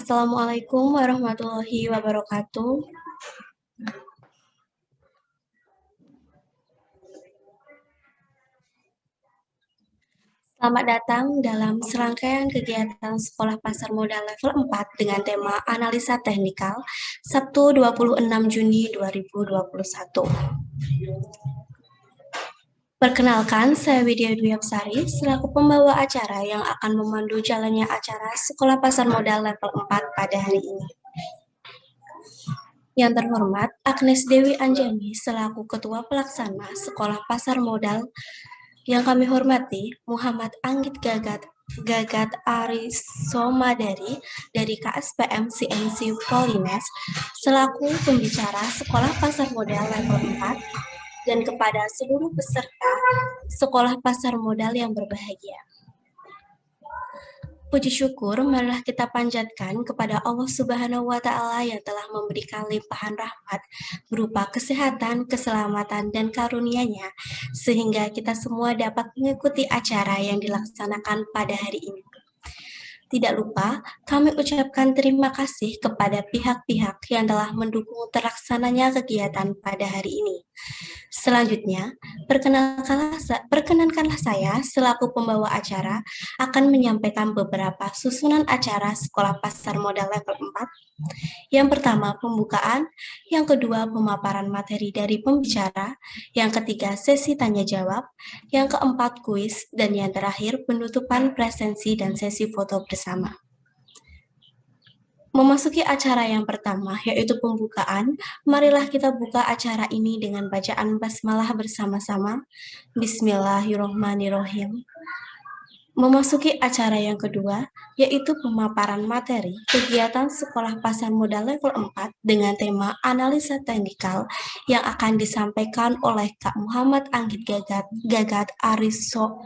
Assalamualaikum warahmatullahi wabarakatuh. Selamat datang dalam serangkaian kegiatan Sekolah Pasar Modal level 4 dengan tema Analisa Teknikal, Sabtu 26 Juni 2021. Perkenalkan, saya Widya Dwi Apsari selaku pembawa acara yang akan memandu jalannya acara Sekolah Pasar Modal level 4 pada hari ini. Yang terhormat, Agnes Dewi Anjani selaku Ketua Pelaksana Sekolah Pasar Modal. Yang kami hormati, Muhammad Anggit Gagat Arisomadari dari KSPM CMC Polines selaku pembicara Sekolah Pasar Modal level 4 dan kepada seluruh peserta Sekolah Pasar Modal yang berbahagia. Puji syukur marilah kita panjatkan kepada Allah Subhanahu wa Ta'ala yang telah memberikan limpahan rahmat berupa kesehatan, keselamatan, dan karunia-Nya, sehingga kita semua dapat mengikuti acara yang dilaksanakan pada hari ini. Tidak lupa, kami ucapkan terima kasih kepada pihak-pihak yang telah mendukung terlaksananya kegiatan pada hari ini. Selanjutnya, perkenankanlah saya selaku pembawa acara akan menyampaikan beberapa susunan acara Sekolah Pasar Modal level 4. Yang pertama, pembukaan, yang kedua, pemaparan materi dari pembicara, yang ketiga, sesi tanya-jawab, yang keempat, kuis, dan yang terakhir, penutupan presensi dan sesi foto bersama. Memasuki acara yang pertama, yaitu pembukaan, marilah kita buka acara ini dengan bacaan basmalah bersama-sama. Bismillahirrohmanirrohim. Memasuki acara yang kedua, yaitu pemaparan materi kegiatan Sekolah Pasar Modal level 4 dengan tema Analisa Teknikal yang akan disampaikan oleh Kak Muhammad Anggit Gagat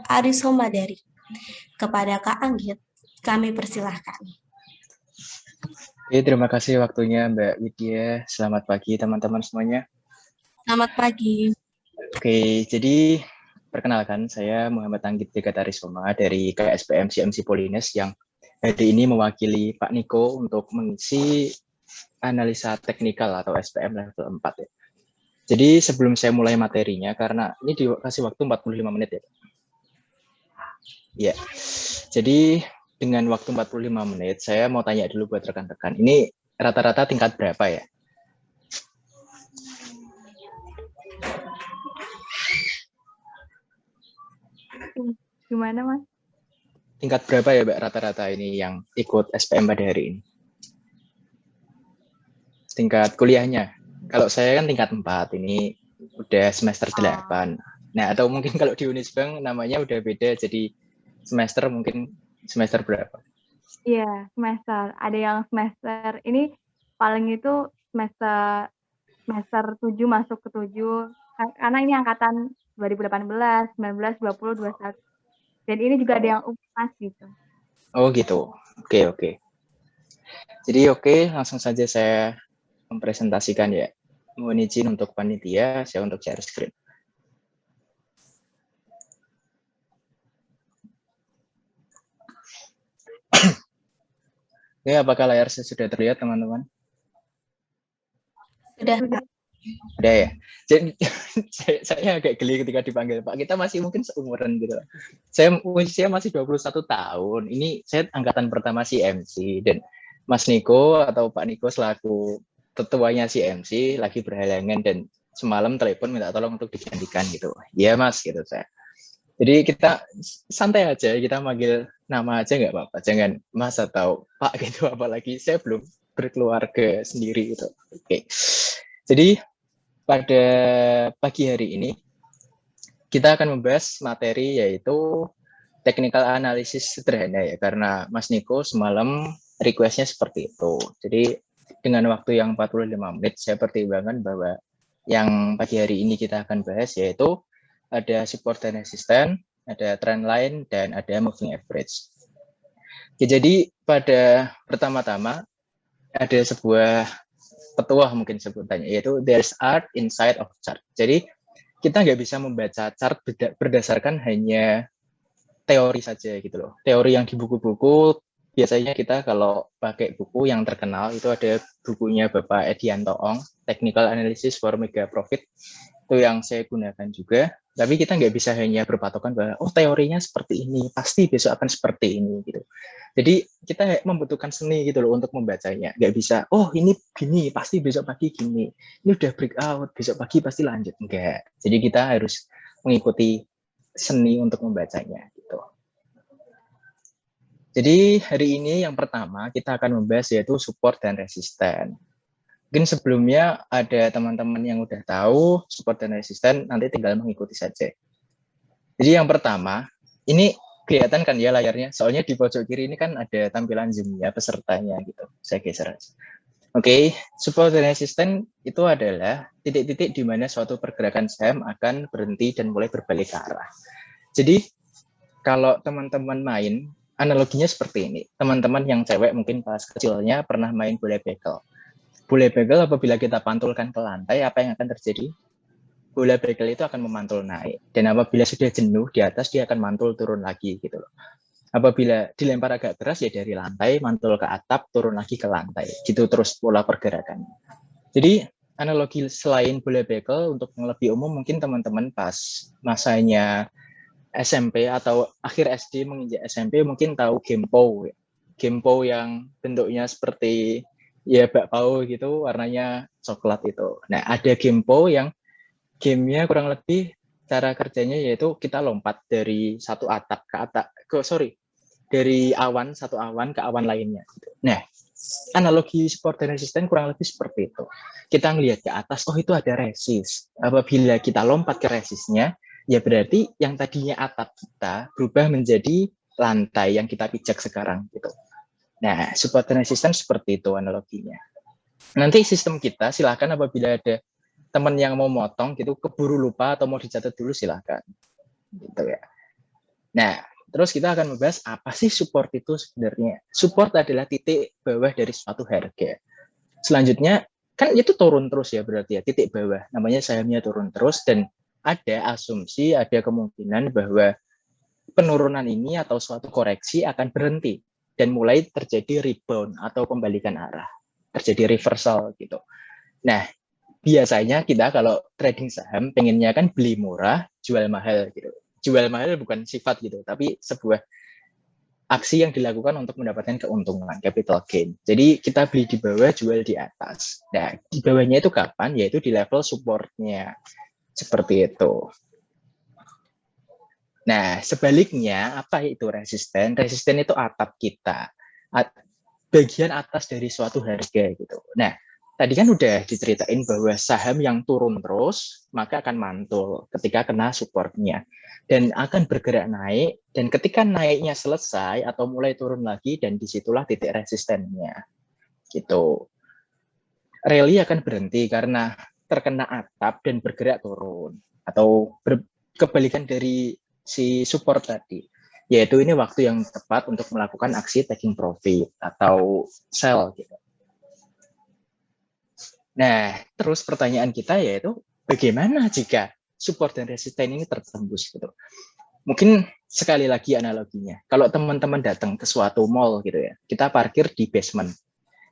Arisomadari. Kepada Kak Anggit, kami persilahkan. Oke, terima kasih waktunya Mbak Widya. Selamat pagi teman-teman semuanya. Selamat pagi. Oke, jadi perkenalkan saya Muhammad Anggit Gagarisoma dari KSPM CMC Polines yang hari ini mewakili Pak Niko untuk mengisi analisa teknikal atau SPM level 4 ya. Jadi sebelum saya mulai materinya, karena ini dikasih waktu 45 menit ya. Ya, jadi dengan waktu 45 menit, saya mau tanya dulu buat rekan-rekan. Ini rata-rata tingkat berapa ya? Gimana, Mas? Tingkat berapa ya, Mbak, rata-rata ini yang ikut SPM pada hari ini? Tingkat kuliahnya. Kalau saya kan tingkat 4, ini udah semester 8. Nah, atau mungkin kalau di Unisbank namanya udah beda, jadi semester mungkin semester berapa? Iya, semester. Ada yang semester ini paling itu semester 7 masuk ke 7. Karena ini angkatan 2018, 19, 20, 21. Dan ini juga ada yang UMAS gitu. Oh gitu. Oke. Jadi langsung saja saya mempresentasikan ya. Mohon izin untuk panitia, saya untuk share screen. Oke, apakah layar saya sudah terlihat, teman-teman? Sudah. Udah ya. Jadi saya agak geli ketika dipanggil Pak. Kita masih mungkin seumuran gitu. Saya usia masih 21 tahun. Ini saya angkatan pertama CMC dan Mas Niko atau Pak Niko selaku ketuanya CMC lagi berhalangan dan semalam telepon minta tolong untuk digantikan gitu. Iya Mas gitu saya. Jadi kita santai aja, kita manggil nama aja nggak apa-apa. Jangan Mas atau Pak gitu, apalagi saya belum berkeluarga sendiri gitu. Oke. Jadi pada pagi hari ini kita akan membahas materi yaitu technical analysis sederhana ya, karena Mas Niko semalam requestnya seperti itu. Jadi dengan waktu yang 45 menit saya pertimbangkan bahwa yang pagi hari ini kita akan bahas yaitu ada support and resistance, ada trend line, dan ada moving average. Jadi pada pertama-tama ada sebuah petuah mungkin sebutannya, yaitu there's art inside of chart. Jadi kita nggak bisa membaca chart berdasarkan hanya teori saja gitu loh. Teori yang di buku-buku biasanya kita kalau pakai buku yang terkenal itu ada bukunya Bapak Edianto Ong, Technical Analysis for Mega Profit, itu yang saya gunakan juga. Tapi kita nggak bisa hanya berpatokan bahwa oh teorinya seperti ini, pasti besok akan seperti ini gitu. Jadi kita membutuhkan seni gitu loh untuk membacanya. Nggak bisa, oh ini gini, pasti besok pagi gini. Ini udah breakout, besok pagi pasti lanjut. Enggak. Jadi kita harus mengikuti seni untuk membacanya gitu. Jadi hari ini yang pertama kita akan membahas yaitu support dan resisten. Mungkin sebelumnya ada teman-teman yang udah tahu support dan resisten, nanti tinggal mengikuti saja. Jadi yang pertama, ini kelihatan kan ya layarnya, soalnya di pojok kiri ini kan ada tampilan Zoom-nya pesertanya gitu. Saya geser aja. Oke, support dan resisten itu adalah titik-titik di mana suatu pergerakan saham akan berhenti dan mulai berbalik ke arah. Jadi kalau teman-teman main, analoginya seperti ini. Teman-teman yang cewek mungkin pas kecilnya pernah main bola bekel. Bola bekel apabila kita pantulkan ke lantai, apa yang akan terjadi? Bola bekel itu akan memantul naik. Dan apabila sudah jenuh di atas, dia akan mantul turun lagi gitu loh. Apabila dilempar agak keras ya dari lantai, mantul ke atap, turun lagi ke lantai. Gitu terus pola pergerakannya. Jadi analogi selain bola bekel untuk yang lebih umum mungkin teman-teman pas masanya SMP atau akhir SD menginjak SMP mungkin tahu Gempo. Gempo yang bentuknya seperti ya bakpao gitu, warnanya coklat itu. Nah, ada Gempo yang gamenya kurang lebih cara kerjanya yaitu kita lompat dari satu atap ke atap, dari satu awan ke awan lainnya. Nah, analogi support dan resisten kurang lebih seperti itu. Kita ngelihat ke atas, oh itu ada resist. Apabila kita lompat ke resistnya, ya berarti yang tadinya atap kita berubah menjadi lantai yang kita pijak sekarang gitu. Nah, support dan resisten seperti itu analoginya. Nanti sistem kita silakan apabila ada teman yang mau motong gitu, keburu lupa atau mau dicatat dulu silakan. Gitu ya. Nah, terus kita akan membahas apa sih support itu sebenarnya. Support adalah titik bawah dari suatu harga. Selanjutnya, kan itu turun terus ya berarti ya, titik bawah. Namanya sahamnya turun terus dan ada asumsi, ada kemungkinan bahwa penurunan ini atau suatu koreksi akan berhenti dan mulai terjadi rebound atau pembalikan arah, terjadi reversal gitu. Nah, biasanya kita kalau trading saham pengennya kan beli murah, jual mahal gitu. Jual mahal bukan sifat gitu, tapi sebuah aksi yang dilakukan untuk mendapatkan keuntungan, capital gain. Jadi kita beli di bawah, jual di atas. Nah, di bawahnya itu kapan? Yaitu di level supportnya. Seperti itu. Nah, sebaliknya, apa itu resisten? Resisten itu atap kita, bagian atas dari suatu harga gitu. Nah, tadi kan udah diceritain bahwa saham yang turun terus, maka akan mantul ketika kena supportnya. Dan akan bergerak naik, dan ketika naiknya selesai atau mulai turun lagi, dan disitulah titik resistennya. Gitu. Rally akan berhenti karena terkena atap dan bergerak turun. Atau kebalikan dari si support tadi, yaitu ini waktu yang tepat untuk melakukan aksi taking profit atau sell gitu. Nah, terus pertanyaan kita yaitu bagaimana jika support dan resisten ini tertembus gitu. Mungkin sekali lagi analoginya, kalau teman-teman datang ke suatu mall gitu ya, kita parkir di basement.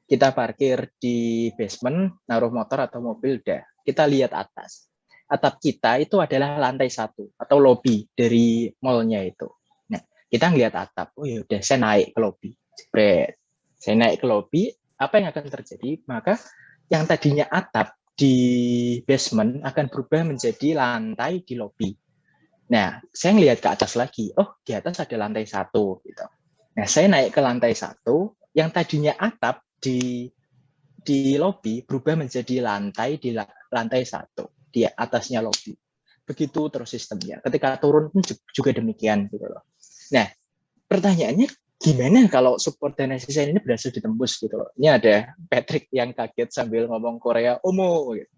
Kita parkir di basement, naruh motor atau mobil, udah kita lihat atas. Atap kita itu adalah lantai 1 atau lobby dari mallnya itu. Nah, kita ngelihat atap, oh ya udah saya naik ke lobby. Saya naik ke lobby, apa yang akan terjadi? Maka yang tadinya atap di basement akan berubah menjadi lantai di lobby. Nah, saya ngelihat ke atas lagi, oh di atas ada lantai 1 gitu. Nah, saya naik ke lantai 1, yang tadinya atap di lobby berubah menjadi lantai di lantai 1. Di atasnya lobby. Begitu terus sistemnya. Ketika turun pun juga demikian gitu loh. Nah, pertanyaannya gimana kalau support dan resisten ini berhasil ditembus gitu loh. Ini ada Patrick yang kaget sambil ngomong Korea Omo gitu.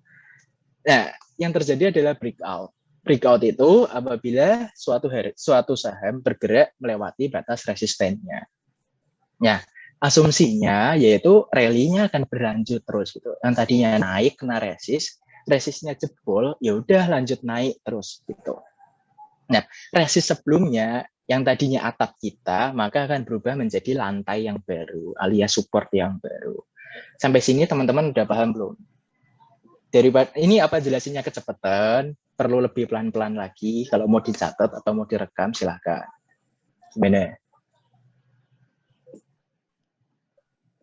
Nah, yang terjadi adalah breakout. Breakout itu apabila suatu saham bergerak melewati batas resistennya. Nah, asumsinya yaitu rally-nya akan berlanjut terus gitu. Yang tadinya naik kena resistnya jebol, ya udah lanjut naik terus gitu. Nah, resist sebelumnya yang tadinya atap kita, maka akan berubah menjadi lantai yang baru, alias support yang baru. Sampai sini teman-teman udah paham belum? Daripada ini apa jelasinnya kecepatan, perlu lebih pelan-pelan lagi. Kalau mau dicatat atau mau direkam, silakan. Gimana?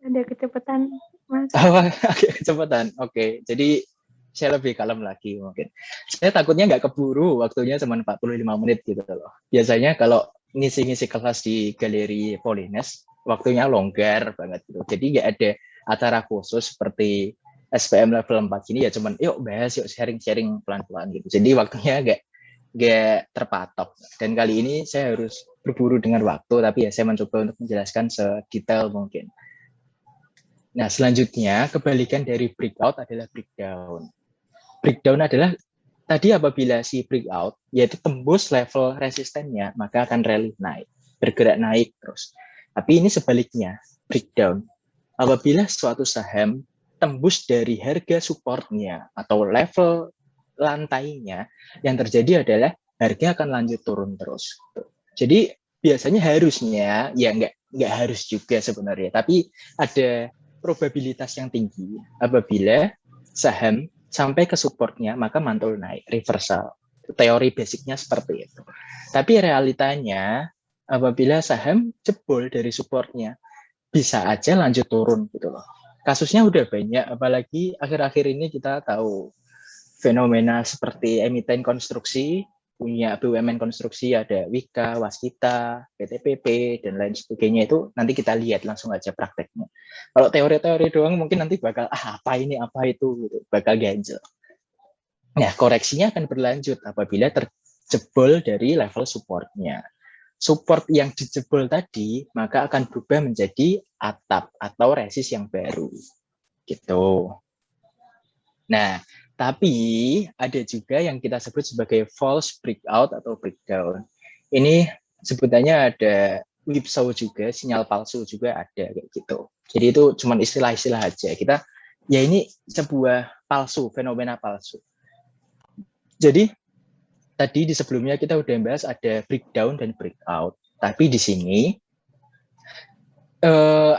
Ada kecepatan, Mas. Agak kecepatan. Oke, jadi saya lebih kalem lagi mungkin. Saya takutnya nggak keburu, waktunya cuma 45 menit gitu loh. Biasanya kalau ngisi-ngisi kelas di Galeri Polines, waktunya longgar banget gitu. Jadi nggak ada acara khusus seperti SPM level 4 ini ya cuman yuk bahas, yuk sharing-sharing pelan-pelan gitu. Jadi waktunya nggak terpatok. Dan kali ini saya harus berburu dengan waktu, tapi ya saya mencoba untuk menjelaskan sedetail mungkin. Nah, selanjutnya kebalikan dari breakout adalah breakdown. Breakdown adalah tadi apabila si breakout yaitu tembus level resistennya, maka akan rally naik, bergerak naik terus. Tapi ini sebaliknya, breakdown. Apabila suatu saham tembus dari harga supportnya atau level lantainya, yang terjadi adalah harga akan lanjut turun terus. Jadi biasanya harusnya, ya nggak harus juga sebenarnya, tapi ada probabilitas yang tinggi apabila saham sampai ke supportnya maka mantul naik, reversal. Teori basicnya seperti itu. Tapi realitanya apabila saham jebol dari supportnya bisa aja lanjut turun gitu loh. Kasusnya udah banyak, apalagi akhir-akhir ini kita tahu fenomena seperti emiten konstruksi, punya BUMN konstruksi, ada Wika, Waskita, PTPP, dan lain sebagainya. Itu nanti kita lihat langsung aja prakteknya. Kalau teori-teori doang mungkin nanti bakal apa ini, apa itu, gitu. Bakal ganjel. Nah, koreksinya akan berlanjut apabila terjebol dari level supportnya. Support yang dijebol tadi, maka akan berubah menjadi atap atau resist yang baru. Gitu. Nah, tapi ada juga yang kita sebut sebagai false breakout atau breakdown. Ini sebutannya ada whipsaw juga, sinyal palsu juga ada kayak gitu. Jadi itu cuma istilah-istilah aja. Kita ya ini sebuah palsu, fenomena palsu. Jadi tadi di sebelumnya kita udah bahas ada breakdown dan breakout. Tapi di sini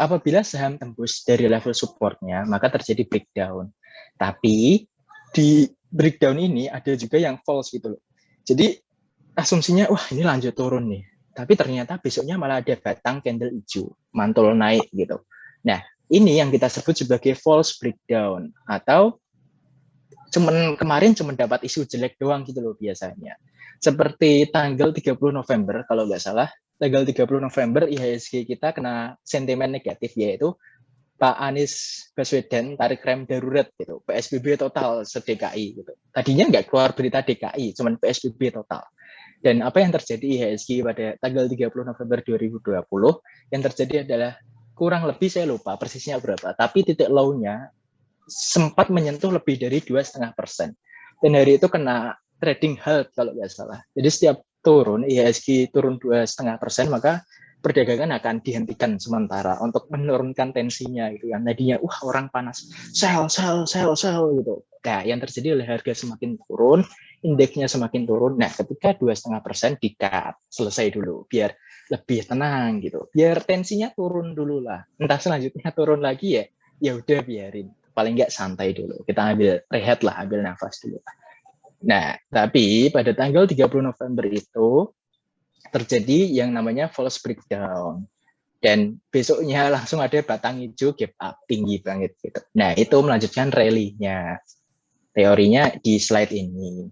apabila saham tembus dari level supportnya, maka terjadi breakdown. Tapi di breakdown ini ada juga yang false gitu loh. Jadi asumsinya wah ini lanjut turun nih. Tapi ternyata besoknya malah ada batang candle hijau, mantul naik gitu. Nah, ini yang kita sebut sebagai false breakdown atau kemarin cuma dapat isu jelek doang gitu loh biasanya. Seperti tanggal 30 November kalau nggak salah, tanggal 30 November IHSG kita kena sentimen negatif yaitu Pak Anies Baswedan tarik rem darurat gitu, PSBB total se-DKI gitu. Tadinya nggak keluar berita DKI, cuman PSBB total. Dan apa yang terjadi IHSG pada tanggal 30 November 2020, yang terjadi adalah kurang lebih saya lupa persisnya berapa, tapi titik low-nya sempat menyentuh lebih dari 2,5%. Dan hari itu kena trading halt kalau nggak salah. Jadi setiap turun, IHSG turun 2,5%, maka perdagangan akan dihentikan sementara untuk menurunkan tensinya gitu kan. Tadinya orang panas, sell gitu. Nah, yang terjadi adalah harga semakin turun, indeksnya semakin turun. Nah, ketika 2,5% di-cut, selesai dulu biar lebih tenang gitu. Biar tensinya turun dulu lah. Entah selanjutnya turun lagi ya udah biarin. Paling nggak santai dulu. Kita ambil rehat lah, ambil nafas dulu. Nah, tapi pada tanggal 30 November itu terjadi yang namanya false breakdown. Dan besoknya langsung ada batang hijau gap up tinggi banget gitu. Nah, itu melanjutkan rally-nya. Teorinya di slide ini.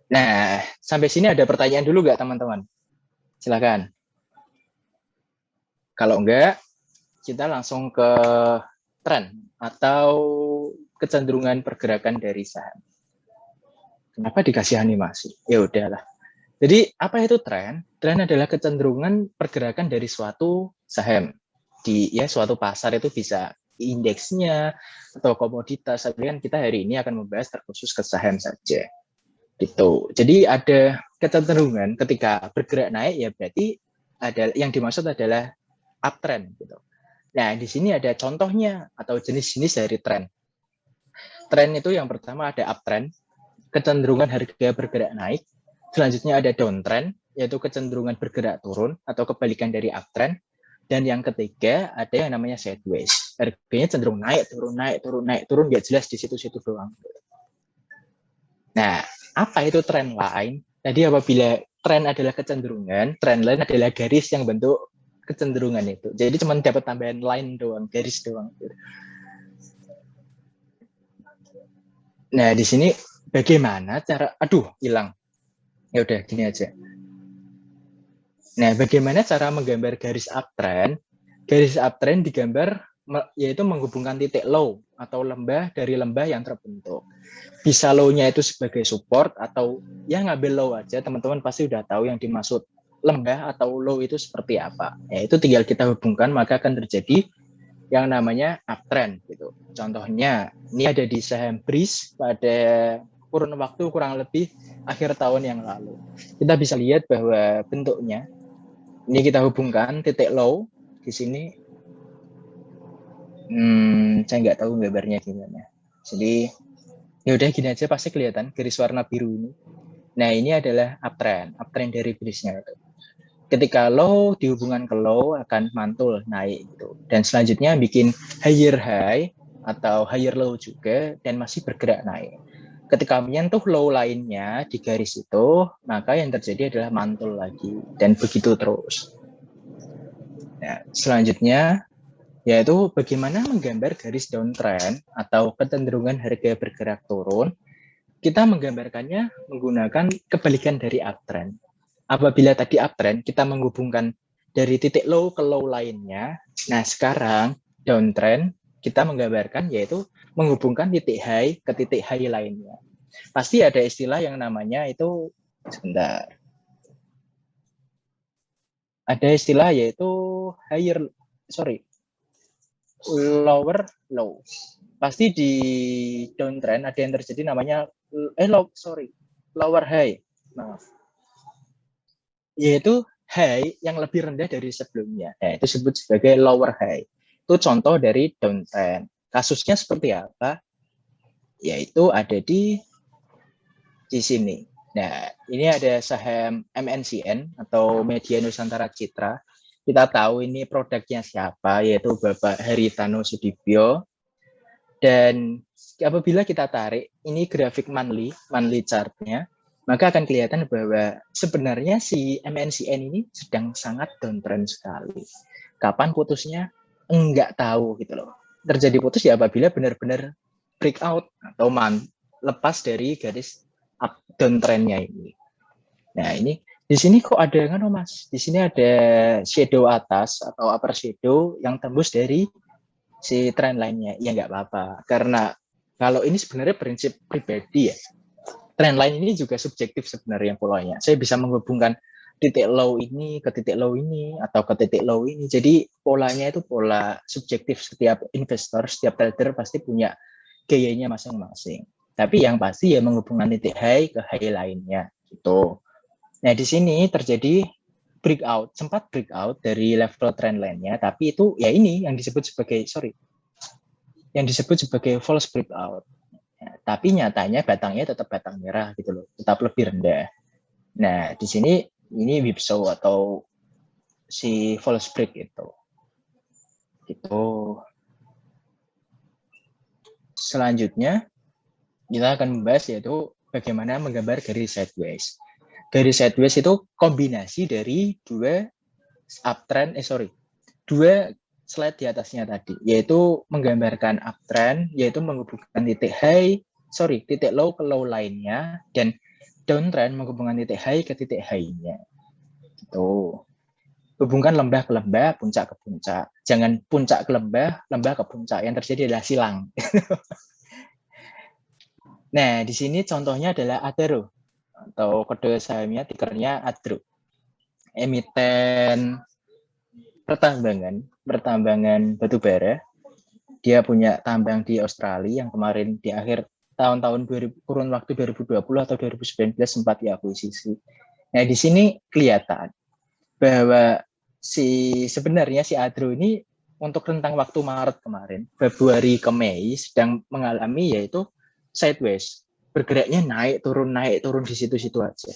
Nah, sampai sini ada pertanyaan dulu nggak teman-teman? Silakan. Kalau enggak, kita langsung ke tren atau kecenderungan pergerakan dari saham. Kenapa dikasih animasi? Ya udahlah. Jadi apa itu tren? Tren adalah kecenderungan pergerakan dari suatu saham di suatu pasar. Itu bisa indeksnya atau komoditas. Tapi kan kita hari ini akan membahas terkhusus ke saham saja. Gitu. Jadi ada kecenderungan ketika bergerak naik ya berarti ada yang dimaksud adalah uptrend gitu. Nah, di sini ada contohnya atau jenis-jenis dari tren. Tren itu yang pertama ada uptrend, kecenderungan harga bergerak naik. Selanjutnya ada downtrend, yaitu kecenderungan bergerak turun atau kebalikan dari uptrend. Dan yang ketiga ada yang namanya sideways. Harganya cenderung naik, turun, naik, turun, naik, turun, nggak jelas di situ-situ doang. Nah, apa itu trend line? Jadi apabila trend adalah kecenderungan, trend line adalah garis yang bentuk kecenderungan itu. Jadi cuma dapat tambahan line doang, garis doang. Nah, di sini bagaimana cara, hilang. Ya udah gini aja. Nah, bagaimana cara menggambar garis uptrend? Garis uptrend digambar yaitu menghubungkan titik low atau lembah dari lembah yang terbentuk. Bisa low-nya itu sebagai support atau ya ngambil low aja, teman-teman pasti udah tahu yang dimaksud lembah atau low itu seperti apa. Ya, itu tinggal kita hubungkan maka akan terjadi yang namanya uptrend gitu. Contohnya, ini ada di saham BRIS pada kurun waktu kurang lebih akhir tahun yang lalu. Kita bisa lihat bahwa bentuknya ini kita hubungkan titik low di sini. Saya nggak tahu gambarnya gimana. Jadi ya udah gini aja pasti kelihatan garis warna biru ini. Nah ini adalah uptrend dari BRIS-nya. Ketika low dihubungkan ke low akan mantul naik gitu. Dan selanjutnya bikin higher high atau higher low juga dan masih bergerak naik. Ketika menyentuh low lainnya di garis itu, maka yang terjadi adalah mantul lagi dan begitu terus. Nah, selanjutnya yaitu bagaimana menggambar garis downtrend atau kecenderungan harga bergerak turun. Kita menggambarkannya menggunakan kebalikan dari uptrend. Apabila tadi uptrend, kita menghubungkan dari titik low ke low lainnya. Nah, sekarang downtrend, kita menggambarkan yaitu menghubungkan titik high ke titik high lainnya. Pasti ada istilah yang namanya itu, sebentar. Ada istilah yaitu lower low. Pasti di downtrend ada yang terjadi namanya lower high. Maaf. Yaitu high yang lebih rendah dari sebelumnya. Itu disebut sebagai lower high. Itu contoh dari downtrend. Kasusnya seperti apa? Yaitu ada di sini. Nah, ini ada saham MNCN atau Media Nusantara Citra. Kita tahu ini produknya siapa, yaitu Bapak Haritano Sudibyo. Dan apabila kita tarik, ini grafik monthly chart-nya, maka akan kelihatan bahwa sebenarnya si MNCN ini sedang sangat downtrend sekali. Kapan putusnya? Enggak tahu gitu loh. Terjadi putus ya apabila benar-benar breakout atau lepas dari garis downtrend-nya ini. Nah ini di sini kok ada kan Mas? Di sini ada shadow atas atau upper shadow yang tembus dari si trend line-nya. Ya nggak apa-apa. Karena kalau ini sebenarnya prinsip pribadi ya. Trend line ini juga subjektif sebenarnya polanya. Saya bisa menghubungkan titik low ini ke titik low ini atau ke titik low ini. Jadi polanya itu pola subjektif. Setiap investor, setiap trader pasti punya gayanya masing-masing. Tapi yang pasti ya menghubungkan titik high ke high lainnya gitu. Nah, di sini terjadi sempat breakout dari level trend line-nya, tapi itu ya ini yang disebut sebagai false breakout. Ya, tapi nyatanya batangnya tetap batang merah gitu loh, tetap lebih rendah. Nah, di sini ini whipsaw atau si false break itu. Gitu. Selanjutnya kita akan membahas yaitu bagaimana menggambar garis sideways. Garis sideways itu kombinasi dari dua slide di atasnya tadi, yaitu menggambarkan uptrend, yaitu menghubungkan titik low ke low lainnya, dan downtrend menghubungkan titik high ke titik high-nya. Gitu. Hubungkan lembah ke lembah, puncak ke puncak. Jangan puncak ke lembah ke puncak. Yang terjadi adalah silang. Nah, di sini contohnya adalah Adaro atau kode sahamnya tikernya ADRO. Emiten pertambangan batubara. Dia punya tambang di Australia yang kemarin di akhir tahun-tahun kurun waktu 2020 atau 2019 sempat diakuisisi. Nah, di sini kelihatan bahwa sebenarnya si ADRO ini untuk rentang waktu Maret kemarin, Februari ke Mei sedang mengalami yaitu sideways. bergeraknya naik turun di situ-situ aja.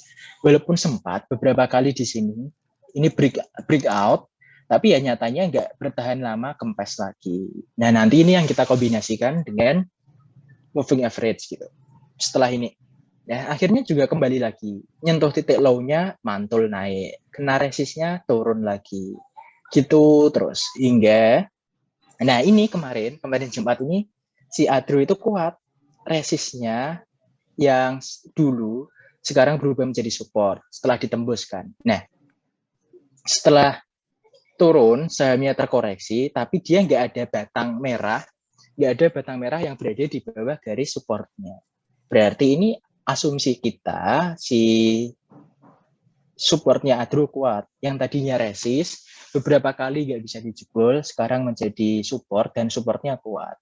Walaupun sempat beberapa kali di sini ini break out, tapi ya nyatanya nggak bertahan lama, kempes lagi. Nah, nanti ini yang kita kombinasikan dengan moving average gitu. Setelah ini, ya akhirnya juga kembali lagi, nyentuh titik low-nya, mantul naik, kena resistnya, turun lagi, gitu terus hingga. Nah, ini kemarin Jumat ini si Adro itu kuat, resistnya yang dulu sekarang berubah menjadi support setelah ditembuskan. Nah, setelah turun sahamnya terkoreksi, tapi dia nggak ada batang merah yang berada di bawah garis supportnya. Berarti ini asumsi kita si supportnya Adro kuat, yang tadinya resist beberapa kali nggak bisa dijebol, sekarang menjadi support dan supportnya kuat.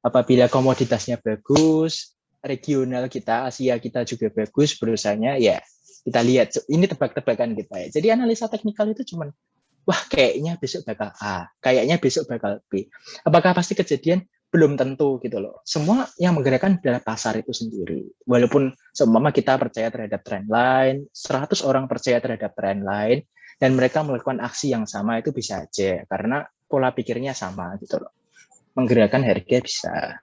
Apabila komoditasnya bagus, regional kita, Asia kita juga bagus berusahanya, ya kita lihat. Ini tebak-tebakan kita ya. Jadi analisa teknikal itu cuman, wah kayaknya besok bakal A, kayaknya besok bakal B. Apakah pasti kejadian? Belum tentu gitu loh. Semua yang menggerakkan adalah pasar itu sendiri. Walaupun seumpama kita percaya terhadap trend line, 100 orang percaya terhadap trend line, dan mereka melakukan aksi yang sama, itu bisa aja. Karena pola pikirnya sama gitu loh. Menggerakkan harga bisa.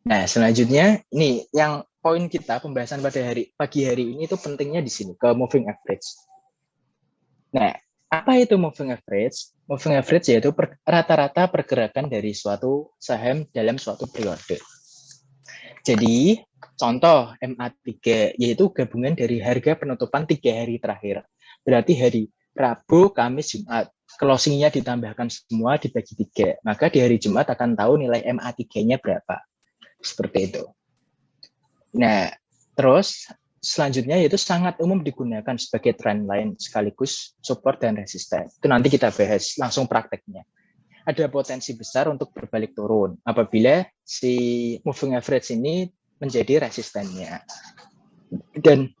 Nah, selanjutnya ini yang poin kita pembahasan pada pagi hari ini itu pentingnya di sini ke moving average. Nah, apa itu moving average? Moving average yaitu rata-rata pergerakan dari suatu saham dalam suatu periode. Jadi, contoh MA3 yaitu gabungan dari harga penutupan 3 hari terakhir. Berarti hari Rabu, Kamis, Jumat. Closing-nya ditambahkan semua dibagi 3. Maka di hari Jumat akan tahu nilai MA3-nya berapa. Seperti itu. Nah, terus selanjutnya yaitu sangat umum digunakan sebagai trend line sekaligus support dan resisten. Itu nanti kita bahas langsung prakteknya. Ada potensi besar untuk berbalik turun apabila si moving average ini menjadi resistennya. Dan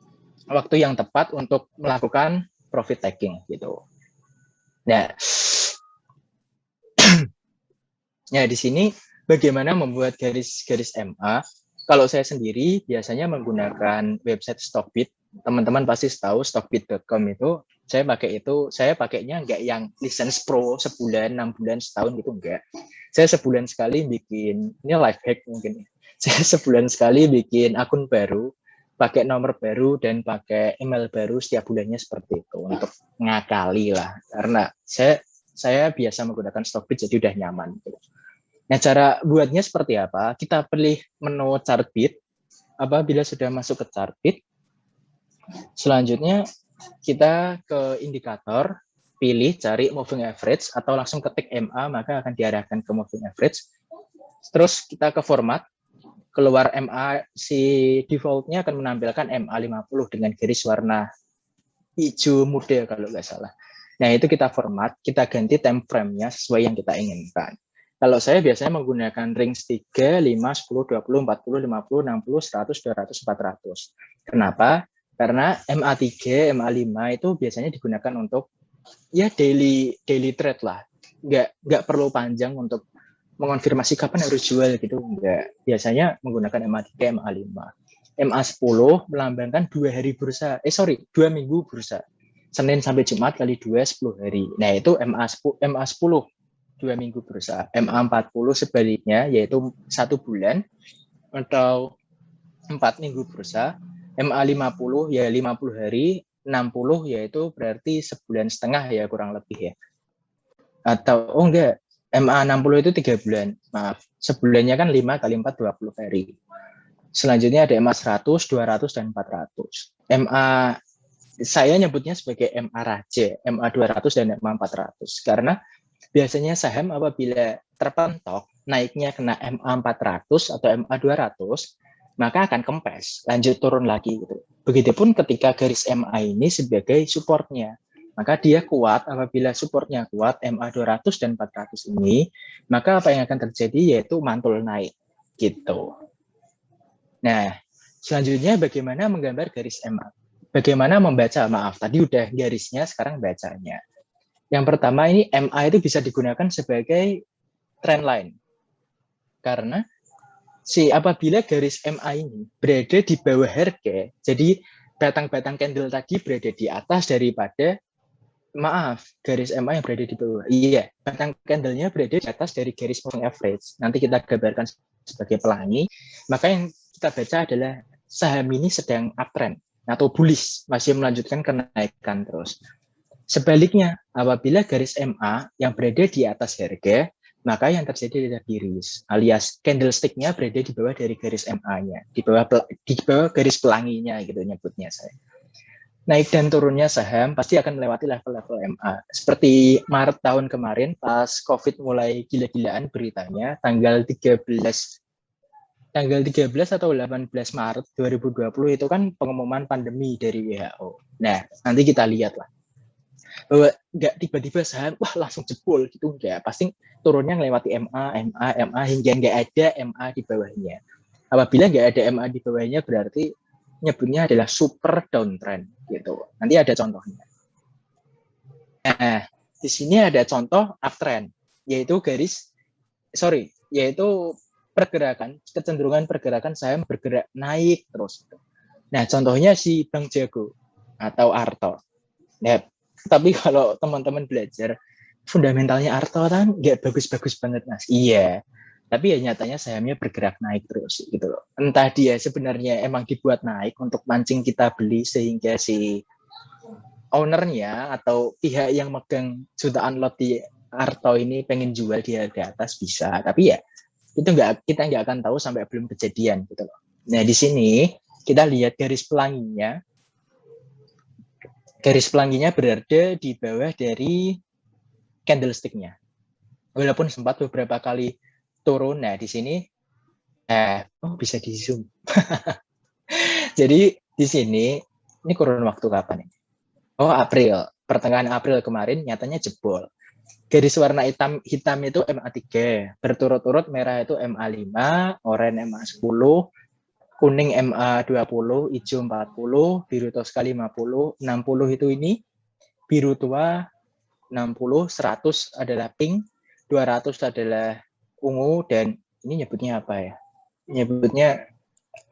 waktu yang tepat untuk melakukan profit taking gitu. Nah, ya di sini bagaimana membuat garis-garis MA? Kalau saya sendiri biasanya menggunakan website Stockbit. Teman-teman pasti tahu stockbit.com itu. Saya pakainya enggak yang license pro sebulan, 6 bulan, setahun gitu enggak. Saya sebulan sekali bikin, ini life hack mungkin. Saya sebulan sekali bikin akun baru, pakai nomor baru dan pakai email baru setiap bulannya seperti itu untuk ngakali lah. Karena saya biasa menggunakan Stockbit jadi udah nyaman gitu. Nah, cara buatnya seperti apa? Kita pilih menu Chartbit. Apabila sudah masuk ke Chartbit, selanjutnya kita ke indikator, pilih cari moving average atau langsung ketik MA, maka akan diarahkan ke moving average. Terus kita ke format, keluar MA, si defaultnya akan menampilkan MA50 dengan garis warna hijau muda kalau nggak salah. Nah, itu kita format, kita ganti time frame-nya sesuai yang kita inginkan. Kalau saya biasanya menggunakan rings 3, 5, 10, 20, 40, 50, 60, 100, 200, 400. Kenapa? Karena MA3, MA5 itu biasanya digunakan untuk ya daily trade lah. Nggak perlu panjang untuk mengonfirmasi kapan harus jual gitu. Nggak. Biasanya menggunakan MA3, MA5. MA10 melambangkan 2 hari bursa. 2 minggu bursa. Senin sampai Jumat kali 2, 10 hari. Nah, itu MA10 2 minggu bursa. MA40 sebaliknya, yaitu 1 bulan atau 4 minggu bursa. MA50 ya 50 hari, 60 yaitu berarti sebulan setengah ya kurang lebih ya. Atau enggak, MA60 itu 3 bulan. Maaf, sebulannya kan 5 kali 4, 20 hari. Selanjutnya ada MA100, 200, dan 400. Saya nyebutnya sebagai MA Raja, MA200 dan MA400. Karena biasanya saham apabila terpentok naiknya kena MA400 atau MA200, maka akan kempes, lanjut turun lagi gitu. Begitupun ketika garis MA ini sebagai supportnya, maka dia kuat. Apabila supportnya kuat MA200 dan 400 ini, maka apa yang akan terjadi yaitu mantul naik gitu. Nah, selanjutnya bagaimana menggambar garis MA? Bagaimana membaca? Maaf, tadi udah garisnya, sekarang bacanya. Yang pertama ini MA itu bisa digunakan sebagai trend line. Karena apabila garis MA ini berada di bawah harga, jadi batang-batang candle tadi berada di atas daripada, maaf, garis MA yang berada di bawah. Iya, batang candlenya berada di atas dari garis moving average. Nanti kita gambarkan sebagai pelangi. Maka yang kita baca adalah saham ini sedang uptrend atau bullish, masih melanjutkan kenaikan terus. Sebaliknya, apabila garis MA yang berada di atas harga, maka yang terjadi adalah bearish, alias candlestick-nya berada di bawah dari garis MA-nya, di bawah garis pelanginya gitu nyebutnya saya. Naik dan turunnya saham pasti akan melewati level-level MA. Seperti Maret tahun kemarin pas COVID mulai gila-gilaan beritanya, tanggal 13 atau 18 Maret 2020 itu kan pengumuman pandemi dari WHO. Nah, nanti kita lihat lah. Bahwa nggak tiba-tiba saham wah langsung jebol gitu, enggak, pasti turunnya melewati MA hingga nggak ada MA di bawahnya. Apabila nggak ada MA di bawahnya berarti nyebutnya adalah super downtrend gitu. Nanti ada contohnya. Nah, di sini ada contoh uptrend, yaitu kecenderungan pergerakan saham bergerak naik terus. Nah, contohnya si Bank Jago atau Arto. Nah, tapi kalau teman-teman belajar fundamentalnya Arto kan nggak bagus-bagus banget, Mas. Iya, tapi ya nyatanya sahamnya bergerak naik terus gitu loh. Entah dia sebenarnya emang dibuat naik untuk mancing kita beli sehingga si ownernya atau pihak yang megang jutaan lot di Arto ini pengen jual di harga atas bisa, tapi ya itu kita nggak akan tahu sampai belum kejadian gitu loh. Nah, di sini kita lihat garis pelanginya. Garis pelanginya berada di bawah dari candlestick-nya. Walaupun sempat beberapa kali turun. Nah, di sini bisa di zoom. Jadi di sini ini kurun waktu kapan ini? Oh, April. Pertengahan April kemarin nyatanya jebol. Garis warna hitam itu MA3, berturut-turut merah itu MA5, oranye MA10, kuning MA20, hijau 40, biru toska 50, 60 itu ini, biru tua 60, 100 adalah pink, 200 adalah ungu, dan ini nyebutnya apa ya? Nyebutnya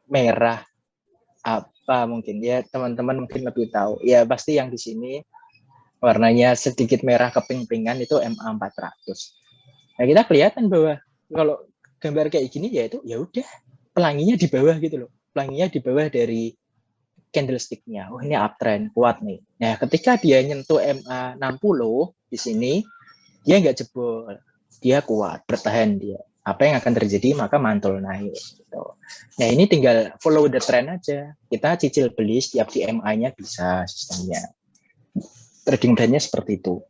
merah apa mungkin ya, teman-teman mungkin lebih tahu. Ya pasti yang di sini warnanya sedikit merah keping-pingan itu MA400. Nah, kita kelihatan bahwa kalau gambar kayak gini ya itu ya udah pelanginya di bawah gitu loh. Pelanginya di bawah dari candlestick-nya. Oh, ini uptrend kuat nih. Nah, ketika dia nyentuh MA60 di sini, dia nggak jebol. Dia kuat, bertahan dia. Apa yang akan terjadi? Maka mantul naik. Gitu. Nah, ini tinggal follow the trend aja. Kita cicil beli setiap di MA-nya bisa sistemnya. Trading plan-nya seperti itu.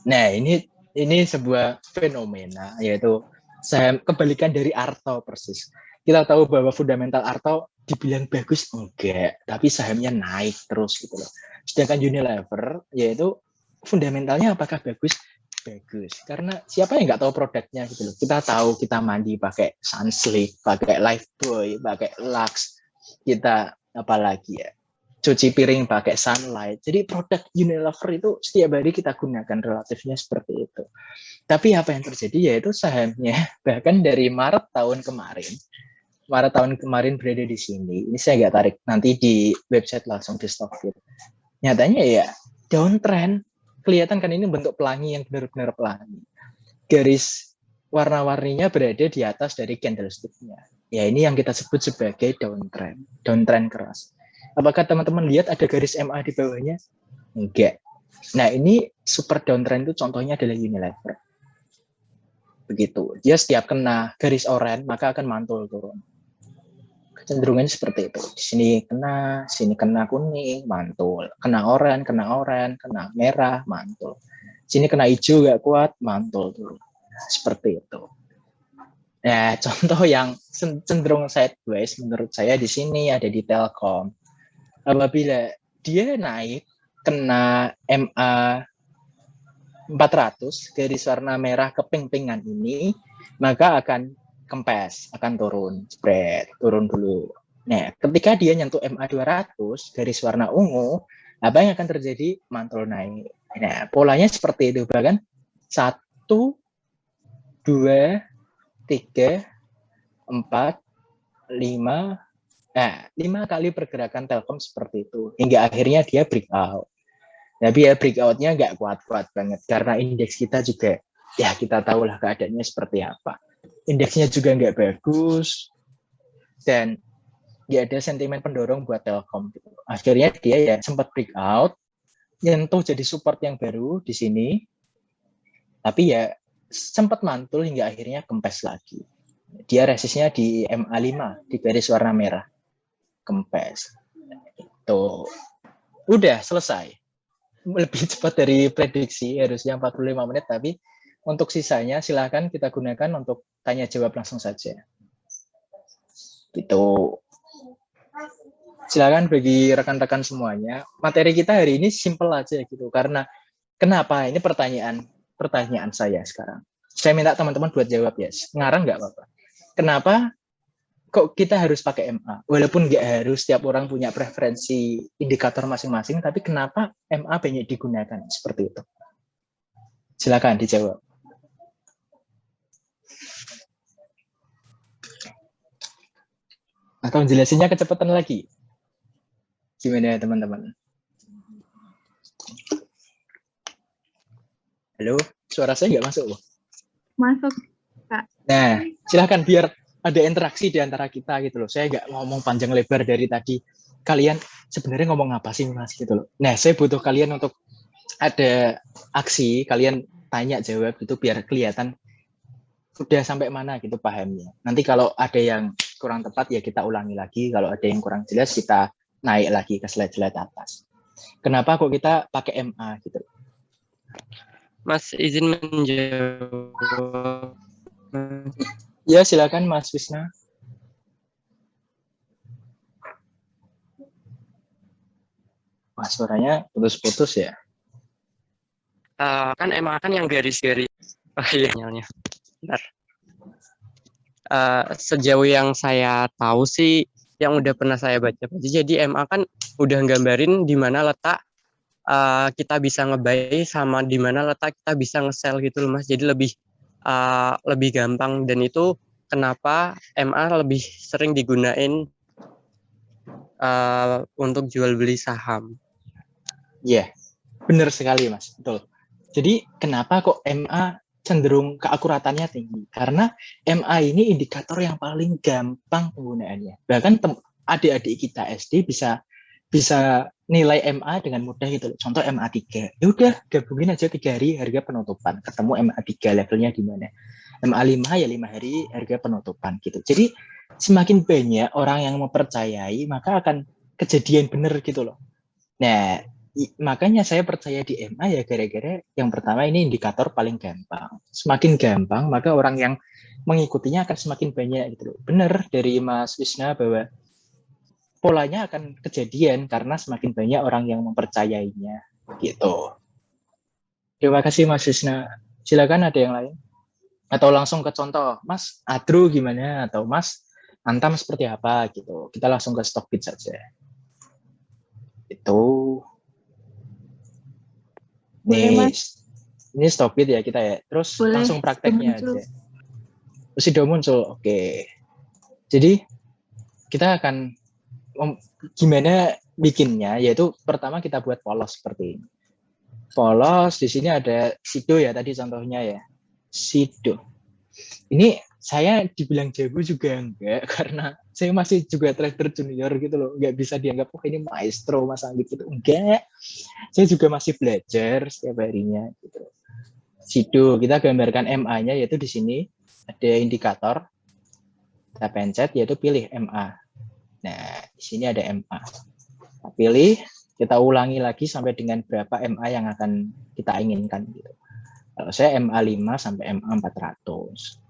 Nah, ini sebuah fenomena, yaitu kebalikan dari Arto persis. Kita tahu bahwa fundamental Arto dibilang bagus enggak, tapi sahamnya naik terus gitu loh. Sedangkan Unilever yaitu fundamentalnya apakah bagus? Bagus. Karena siapa yang nggak tahu produknya gitu loh. Kita tahu kita mandi pakai Sunslick, pakai Lifebuoy, pakai Lux, kita apalagi ya, cuci piring pakai Sunlight. Jadi produk Unilever itu setiap hari kita gunakan, relatifnya seperti itu. Tapi apa yang terjadi yaitu sahamnya bahkan dari Maret tahun kemarin berada di sini. Ini saya nggak tarik, nanti di website langsung di Stockfit. Nyatanya ya downtrend. Kelihatan kan ini bentuk pelangi yang benar-benar pelangi. Garis warna-warninya berada di atas dari candlestick-nya. Ya ini yang kita sebut sebagai downtrend. Downtrend keras. Apakah teman-teman lihat ada garis MA di bawahnya? Enggak. Nah, ini super downtrend itu contohnya adalah Unilever. Begitu. Dia setiap kena garis oranye, maka akan mantul turun. Kecenderungannya seperti itu. Di sini kena kuning, mantul. Kena oranye, kena merah, mantul. Sini kena hijau gak kuat, mantul turun. Seperti itu. Nah, contoh yang cenderung sideways menurut saya di sini ada di Telkom. Apabila dia naik kena MA 400 garis warna merah keping-pingan ini, maka akan kempes, akan turun, spread, turun dulu. Nah, ketika dia nyentuh MA 200 garis warna ungu, apa yang akan terjadi? Mantul naik. Nah, polanya seperti itu, bahkan 1, 2, 3, 4, 5, 5 kali pergerakan Telkom seperti itu. Hingga akhirnya dia breakout. Tapi ya breakout-nya nggak kuat-kuat banget. Karena indeks kita juga, ya kita tahulah keadaannya seperti apa. Indeksnya juga nggak bagus. Dan nggak ada sentimen pendorong buat Telkom. Akhirnya dia ya sempat breakout. Nyentuh jadi support yang baru di sini. Tapi ya sempat mantul hingga akhirnya kempes lagi. Dia resistnya di MA5, di garis warna merah. Kempes. Itu udah selesai. Lebih cepat dari prediksi, harusnya 45 menit, tapi untuk sisanya silakan kita gunakan untuk tanya jawab langsung saja. Gitu. Silakan bagi rekan-rekan semuanya. Materi kita hari ini simple aja gitu, karena kenapa? Ini pertanyaan saya sekarang. Saya minta teman-teman buat jawab ya. Ngarang nggak apa-apa. Kenapa kok kita harus pakai MA? Walaupun nggak harus, setiap orang punya preferensi indikator masing-masing, tapi kenapa MA banyak digunakan seperti itu? Silakan dijawab. Atau jelasinnya kecepatan lagi? Gimana teman-teman? Halo, suara saya nggak masuk loh. Masuk, Kak. Nah, silakan biar ada interaksi di antara kita gitu loh. Saya nggak ngomong panjang lebar dari tadi. Kalian sebenarnya ngomong apa sih Mas gitu loh. Nah, saya butuh kalian untuk ada aksi, kalian tanya jawab gitu biar kelihatan udah sampai mana gitu pahamnya. Nanti kalau ada yang kurang tepat ya kita ulangi lagi. Kalau ada yang kurang jelas kita naik lagi ke slide-slide atas. Kenapa kok kita pakai MA gitu? Mas izin menjawab. Ya silakan Mas Wisna. Mas suaranya putus-putus ya. Kan emang kan yang garis-garis. Oh iya nyalnya. Bentar. Sejauh yang saya tahu sih, yang udah pernah saya baca. Jadi MA kan udah nggambarin di mana letak kita bisa nge-buy sama di mana letak kita bisa nge-sell gitu loh Mas. Jadi lebih gampang, dan itu kenapa MA lebih sering digunain untuk jual beli saham. Iya, benar sekali Mas, betul. Jadi kenapa kok MA cenderung keakuratannya tinggi? Karena MA ini indikator yang paling gampang penggunaannya. Bahkan adik-adik kita SD bisa nilai MA dengan mudah gitu. Contoh MA3. Ya udah gabungin aja 3 hari harga penutupan. Ketemu MA3 levelnya di mana. MA5 ya 5 hari harga penutupan gitu. Jadi semakin banyak orang yang mempercayai, maka akan kejadian benar gitu loh. Nah, makanya saya percaya di MA ya gara-gara yang pertama ini indikator paling gampang. Semakin gampang, maka orang yang mengikutinya akan semakin banyak gitu loh. Benar dari Mas Wisna bahwa polanya akan kejadian karena semakin banyak orang yang mempercayainya gitu. Terima kasih Mas Wisna. Silakan ada yang lain. Atau langsung ke contoh, Mas Adru gimana? Atau Mas Antam seperti apa gitu. Kita langsung ke Stockbit saja. Itu. Ini Stockbit ya kita ya. Terus boleh, langsung prakteknya aja. Sudah muncul. Oke. Jadi kita akan gimana bikinnya, yaitu pertama kita buat polos seperti ini. Polos di sini ada Sido ya tadi contohnya ya. Sido. Ini saya dibilang jago juga enggak, karena saya masih juga trader junior gitu loh. Enggak bisa dianggap, oh ini maestro Mas Anggit gitu. Enggak. Saya juga masih belajar setiap harinya gitu. Sido, kita gambarkan MA-nya yaitu di sini ada indikator. Kita pencet yaitu pilih MA. Nah, di sini ada MA. Kita pilih, kita ulangi lagi sampai dengan berapa MA yang akan kita inginkan gitu. Kalau saya MA5 sampai MA400.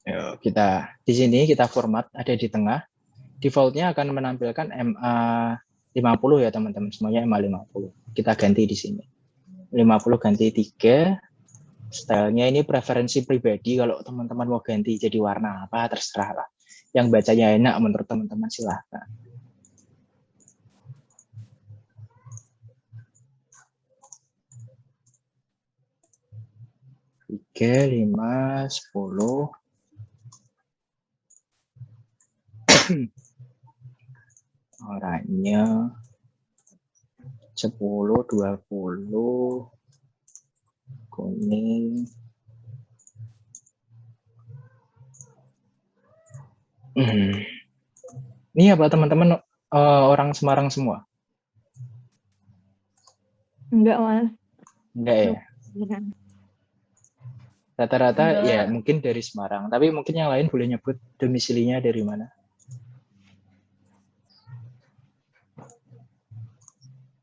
Yuk, kita di sini kita format ada di tengah. Defaultnya akan menampilkan MA50 ya teman-teman, semuanya MA50. Kita ganti di sini. 50 ganti 3. Stylenya ini preferensi pribadi, kalau teman-teman mau ganti jadi warna apa terserah lah. Yang bacanya enak menurut teman-teman silahkan. 3, 5, 10. Oranye 10, 20. Kuning. Ini apa teman-teman orang Semarang semua? Enggak, Mas. Enggak ya? Iya. Rata-rata ya mungkin dari Semarang, tapi mungkin yang lain boleh nyebut domisilinya dari mana?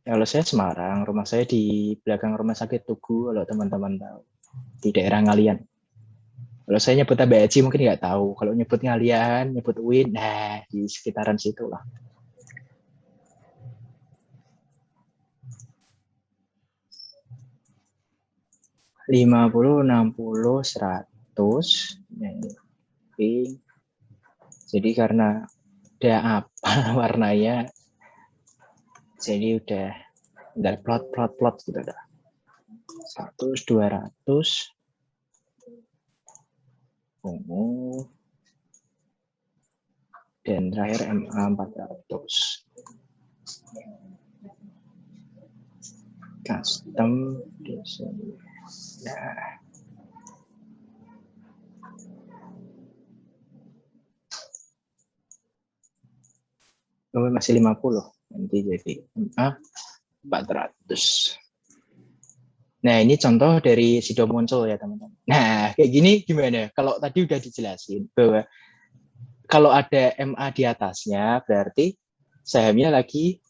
Kalau saya Semarang, rumah saya di belakang Rumah Sakit Tugu, kalau teman-teman tahu, di daerah Ngalian. Kalau saya nyebut ABAC mungkin nggak tahu. Kalau nyebut Ngalian, nyebut UIN, nah di sekitaran situ lah. Lima puluh, 60, 100. Jadi karena udah apa warnanya, jadi udah nggak plot gitu dah. 100, 200. Ungu. Dan terakhir MA 400. Custom design. Nah. Oh, masih 50. Nanti jadi MA 400. Nah, ini contoh dari Sido muncul ya, teman-teman. Nah, kayak gini gimana? Kalau tadi udah dijelasin bahwa kalau ada MA di atasnya, berarti sahamnya lagi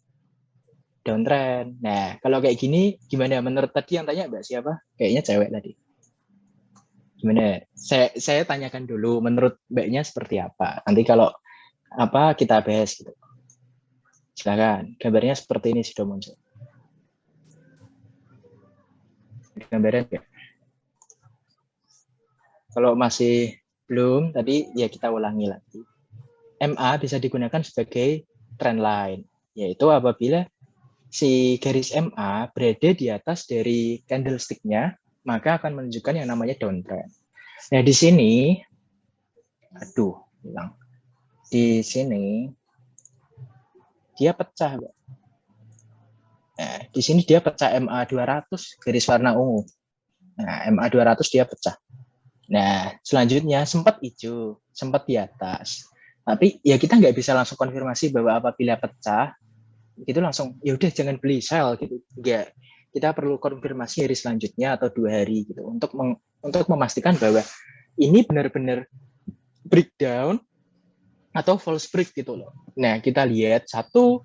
downtrend. Nah, kalau kayak gini gimana? Menurut tadi yang tanya Mbak siapa? Kayaknya cewek tadi. Gimana? Saya tanyakan dulu, menurut Mbaknya seperti apa? Nanti kalau apa kita bahas gitu. Silakan. Gambarnya seperti ini sudah muncul. Gambaran ya. Kalau masih belum, tadi ya kita ulangi lagi. MA bisa digunakan sebagai trend line, yaitu apabila si garis MA berada di atas dari candlestick-nya, maka akan menunjukkan yang namanya downtrend. Nah, di sini, hilang. Di sini, dia pecah, Mbak. Nah, di sini dia pecah MA 200, garis warna ungu. Nah, MA 200 dia pecah. Nah, selanjutnya sempat hijau, sempat di atas. Tapi ya kita nggak bisa langsung konfirmasi bahwa apabila pecah, itu langsung ya udah jangan beli sell gitu. Enggak. Kita perlu konfirmasi hari selanjutnya atau 2 hari gitu untuk memastikan bahwa ini benar-benar breakdown atau false break gitu loh. Nah, kita lihat 1-2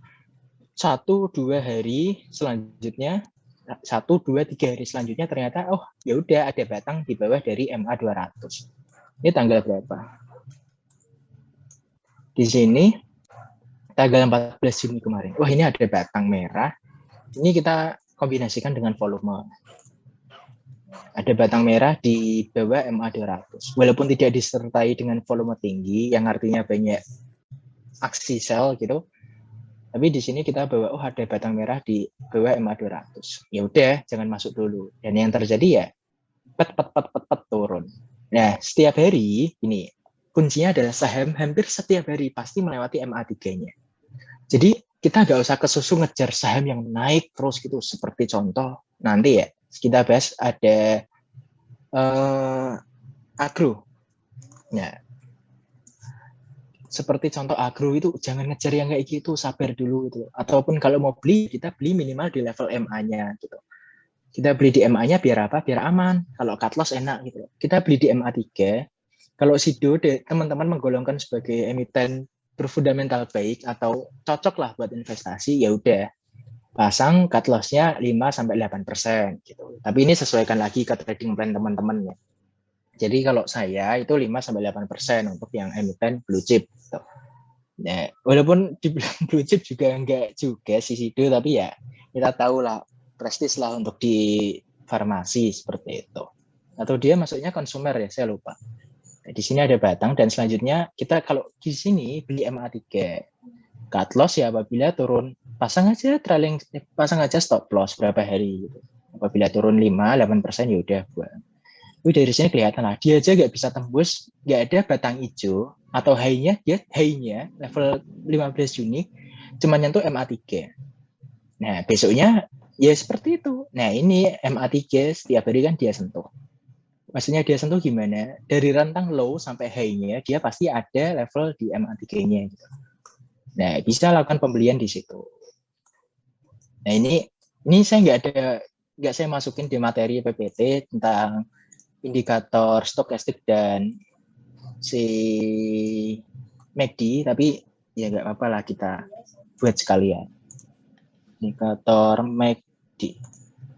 hari selanjutnya, 1-2-3 hari selanjutnya ternyata oh ya udah ada batang di bawah dari MA 200. Ini tanggal berapa? Di sini tanggal 14 Juni kemarin. Wah, ini ada batang merah. Ini kita kombinasikan dengan volume. Ada batang merah di bawah MA 200. Walaupun tidak disertai dengan volume tinggi, yang artinya banyak aksi sell gitu. Tapi di sini kita bawa, oh ada batang merah di bawah MA 200. Ya udah, jangan masuk dulu. Dan yang terjadi ya, pet turun. Nah, setiap hari, ini kuncinya adalah saham hampir setiap hari pasti melewati MA 3-nya. Jadi kita nggak usah kesusu ngejar saham yang naik terus gitu. Seperti contoh, nanti ya, kita bahas ada agro. Nah, seperti contoh agro itu jangan ngejar yang kayak gitu, sabar dulu gitu. Ataupun kalau mau beli, kita beli minimal di level MA-nya gitu. Kita beli di MA-nya biar apa? Biar aman. Kalau cut loss enak gitu. Kita beli di MA 3. Kalau Sido teman-teman menggolongkan sebagai emiten berfundamental baik atau cocok lah buat investasi, ya udah pasang cut loss-nya 5-8% gitu. Tapi ini sesuaikan lagi ke trading plan teman-teman ya. Jadi kalau saya itu 5-8% untuk yang emiten blue chip. Gitu. Ya, walaupun dibilang blue chip juga enggak juga sih Sido, tapi ya kita tahu lah prestis lah untuk di farmasi seperti itu. Atau dia masuknya konsumer ya, saya lupa. Nah, di sini ada batang dan selanjutnya kita kalau di sini beli MA 3. Cut loss ya apabila turun, pasang aja stop loss berapa hari gitu. Apabila turun 5-8% ya udah buat. Dari sini kelihatan lah, dia aja nggak bisa tembus, nggak ada batang hijau, atau high-nya level 15 Juni, cuma nyentuh MA3. Nah, besoknya ya seperti itu. Nah, ini MA3 setiap hari kan dia sentuh. Maksudnya dia sentuh gimana? Dari rentang low sampai high-nya, dia pasti ada level di MA3-nya. Gitu. Nah, bisa lakukan pembelian di situ. Nah, ini saya nggak saya masukin di materi PPT tentang indikator stokastik dan si MACD, tapi ya nggak apa-apa lah kita buat sekalian. Indikator MACD,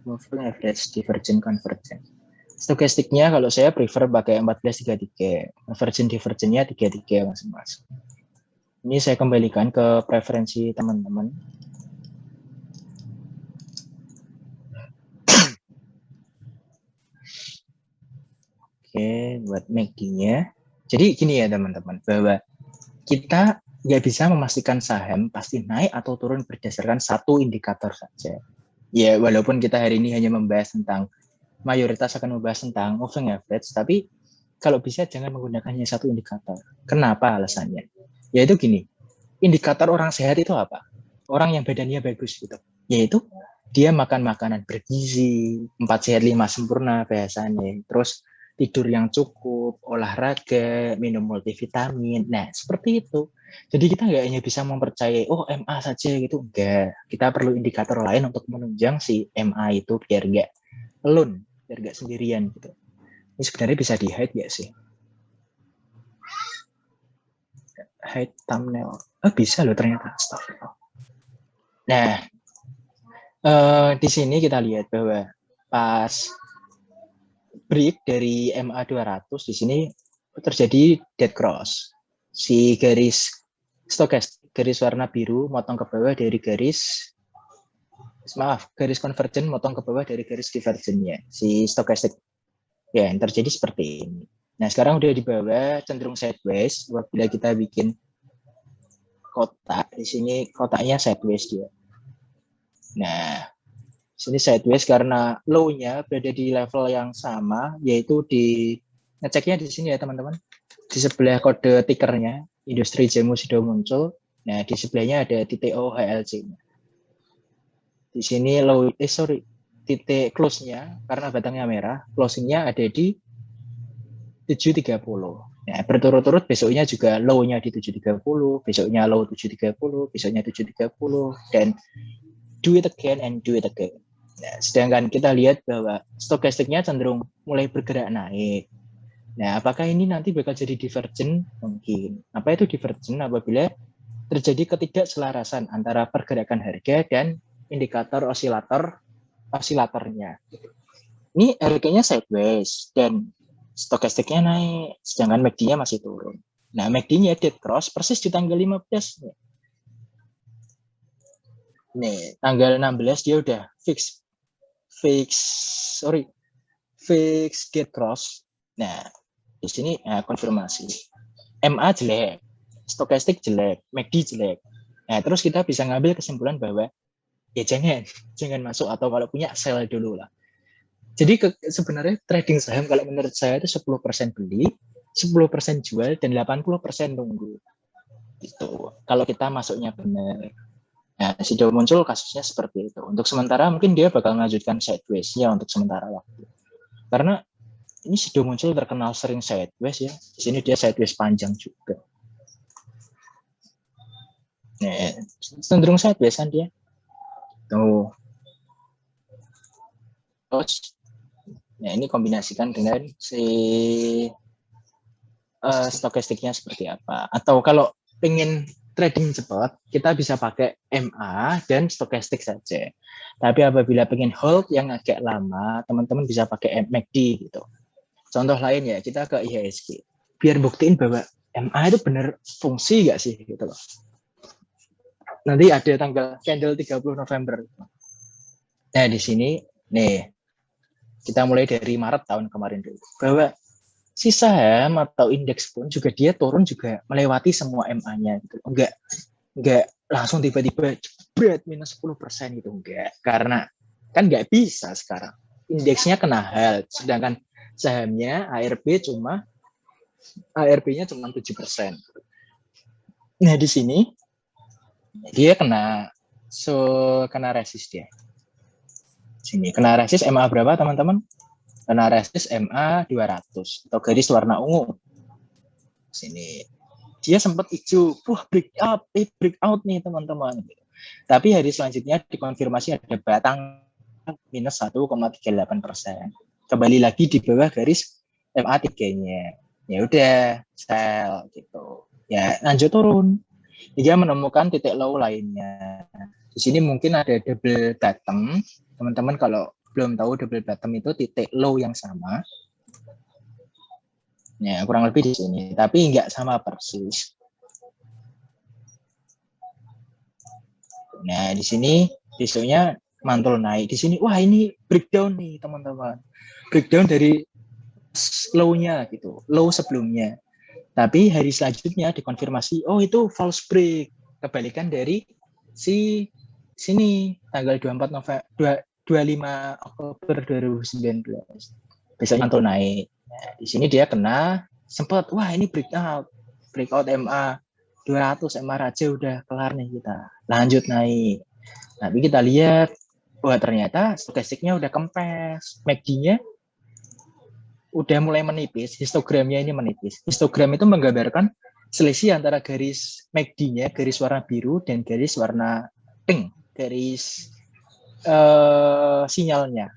Moving Average Divergent Convergence. Stokastiknya kalau saya prefer pakai 1433, divergentnya 33 masing-masing. Ini saya kembalikan ke preferensi teman-teman. Oke, buat MACD-nya. Jadi gini ya teman-teman, bahwa kita nggak bisa memastikan saham pasti naik atau turun berdasarkan satu indikator saja. Ya, walaupun kita hari ini hanya membahas tentang, mayoritas akan membahas tentang moving average, tapi kalau bisa jangan menggunakannya satu indikator. Kenapa alasannya? Yaitu gini, indikator orang sehat itu apa? Orang yang badannya bagus gitu. Yaitu dia makan makanan bergizi, 4 sehat 5 sempurna bahasanya. Terus tidur yang cukup, olahraga, minum multivitamin. Nah, seperti itu. Jadi kita nggak hanya bisa mempercayai, oh MA saja gitu. Enggak. Kita perlu indikator lain untuk menunjang si MA itu biar nggak alone, biar nggak sendirian gitu. Ini sebenarnya bisa di-hide ya sih. Hide thumbnail. Oh, bisa loh ternyata. Nah, di sini kita lihat bahwa pas break dari MA 200 di sini terjadi dead cross. Si garis stokastik, garis warna biru motong ke bawah dari garis convergent motong ke bawah dari garis divergentnya, si stokastik. Ya, yang terjadi seperti ini. Nah, sekarang udah di bawah cenderung sideways. Apabila kita bikin kotak, di sini kotaknya sideways dia. Nah, sini sideways karena low-nya berada di level yang sama, yaitu di ngeceknya di sini ya teman-teman. Di sebelah kode tickernya, industri jamu sudah muncul. Nah, di sebelahnya ada titik OHLC-nya. Di sini titik close-nya, karena batangnya merah, closing-nya ada di 730. Nah, berturut-turut besoknya juga low-nya di 730, besoknya low 730, besoknya 730, dan do it again and do it again. Nah, sedangkan kita lihat bahwa stokastiknya cenderung mulai bergerak naik. Nah, apakah ini nanti bakal jadi divergent? Mungkin. Apa itu divergent? Apabila terjadi ketidakselarasan antara pergerakan harga dan indikator osilatornya. Ini harganya sideways dan stokastiknya naik, sedangkan MACD-nya masih turun. Nah, MACD-nya dead cross persis di tanggal 15. Nih, tanggal 16 dia udah fix dead cross. Nah, di sini konfirmasi. MA jelek, stokastik jelek, MACD jelek. Nah, terus kita bisa ngambil kesimpulan bahwa ya jangan masuk, atau kalau punya sell dulu lah. Jadi sebenarnya trading saham kalau menurut saya itu 10% beli, 10% jual, dan 80% tunggu. Itu kalau kita masuknya benar. Nah, sudah muncul kasusnya seperti itu. Untuk sementara mungkin dia bakal melanjutkan sideways-nya untuk sementara waktu. Karena ini sudah muncul terkenal sering sideways ya. Di sini dia sideways panjang juga. Nah, cenderung sideways kan dia. Tuh. Terus, nah ini kombinasikan dengan si stokastiknya seperti apa. Atau kalau pengen trading cepat, kita bisa pakai MA dan stokastik saja. Tapi apabila pengen hold yang agak lama, teman-teman bisa pakai MACD gitu. Contoh lain ya, kita ke IHSG. Biar buktiin bahwa MA itu benar fungsi nggak sih gitu loh. Nanti ada tanggal candle 30 November. Nah, di sini nih kita mulai dari Maret tahun kemarin dulu. Bahwa si saham atau indeks pun juga dia turun juga melewati semua MA-nya gitu. Enggak langsung tiba-tiba jebret minus 10% gitu, enggak. Karena kan enggak bisa sekarang. Indeksnya kena HELT, sedangkan sahamnya ARB-nya cuma 7%. Nah, di sini dia kena resist dia. Sini kena resist MA berapa, teman-teman? Kena resist MA 200 atau garis warna ungu. Sini dia sempat hijau, breakout nih, teman-teman. Tapi hari selanjutnya dikonfirmasi ada batang minus 1,38%. Kembali lagi di bawah garis MA3-nya. Ya udah, sell gitu. Ya, lanjut turun. Dia menemukan titik low lainnya. Di sini mungkin ada double bottom. Teman-teman kalau belum tahu, double bottom itu titik low yang sama. Ya, kurang lebih di sini, tapi nggak sama persis. Nah, di sini besoknya mantul naik. Di sini, wah ini breakdown nih, teman-teman. Breakdown dari low-nya gitu, low sebelumnya. Tapi hari selanjutnya dikonfirmasi, oh itu false break. Kebalikan dari sini tanggal 25 Oktober 2019. Besoknya mantul naik. Nah, di sini dia kena sempat, wah ini breakout MA 200, MA Raja udah kelar nih kita. Lanjut naik. Tapi kita lihat, wah ternyata stokastiknya udah kempes. MACD-nya udah mulai menipis, histogramnya ini menipis. Histogram itu menggambarkan selisih antara garis MACD-nya, garis warna biru, dan garis warna pink, garis sinyalnya.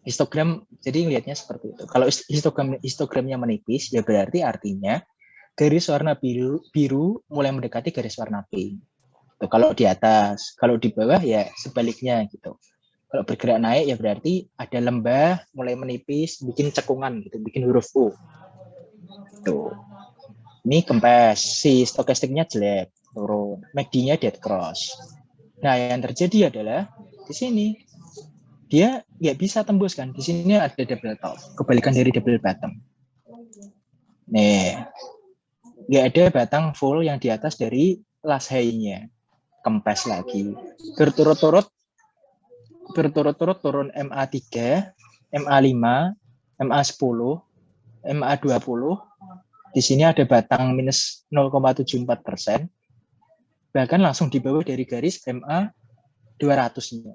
Histogram, jadi ngelihatnya seperti itu. Kalau histogramnya menipis, ya berarti artinya garis warna biru mulai mendekati garis warna pink. Tuh, kalau di atas, kalau di bawah ya sebaliknya gitu. Kalau bergerak naik ya berarti ada lembah mulai menipis, bikin cekungan gitu, bikin huruf U. Tuh. Ini kempes, si stokastiknya jelek, turun. MACD-nya dead cross. Nah, yang terjadi adalah di sini dia nggak bisa tembus kan. Di sini ada double top, kebalikan dari double bottom. Nih, nggak ada batang full yang di atas dari last high-nya. Kempes lagi. Berturut-turut turun MA3, MA5, MA10, MA20. Di sini ada batang minus 0,74%. Bahkan langsung di bawah dari garis MA 200-nya.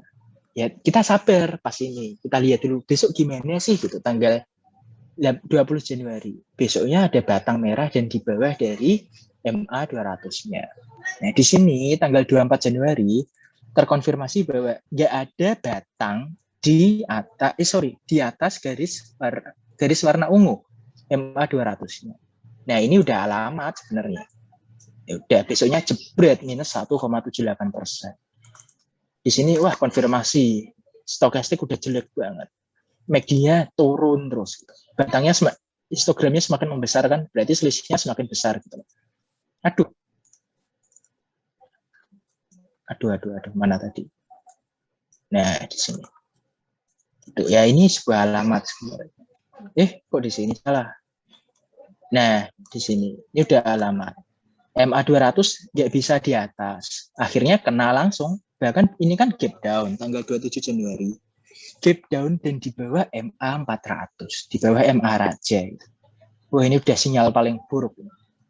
Ya, kita sabar pas ini. Kita lihat dulu besok gimana sih gitu, tanggal 20 Januari. Besoknya ada batang merah dan di bawah dari MA 200-nya. Nah, di sini tanggal 24 Januari terkonfirmasi bahwa nggak ada batang di atas garis warna ungu MA 200-nya. Nah, ini udah alamat sebenarnya. Ya udah, besoknya jebret minus 1,78%. Di sini wah konfirmasi stokastik udah jelek banget. MACD-nya turun terus. Batangnya histogramnya semakin membesar kan, berarti selisihnya semakin besar gitu. Aduh, mana tadi? Nah, di sini. Itu ya, ini sebuah alamat sebenarnya. Kok di sini salah? Nah, di sini ini udah alamat. MA 200 nggak bisa di atas. Akhirnya kena langsung. Bahkan ini kan gap down tanggal 27 Januari. Gap down dan di bawah MA 400, di bawah MA Raja. Wah, ini udah sinyal paling buruk.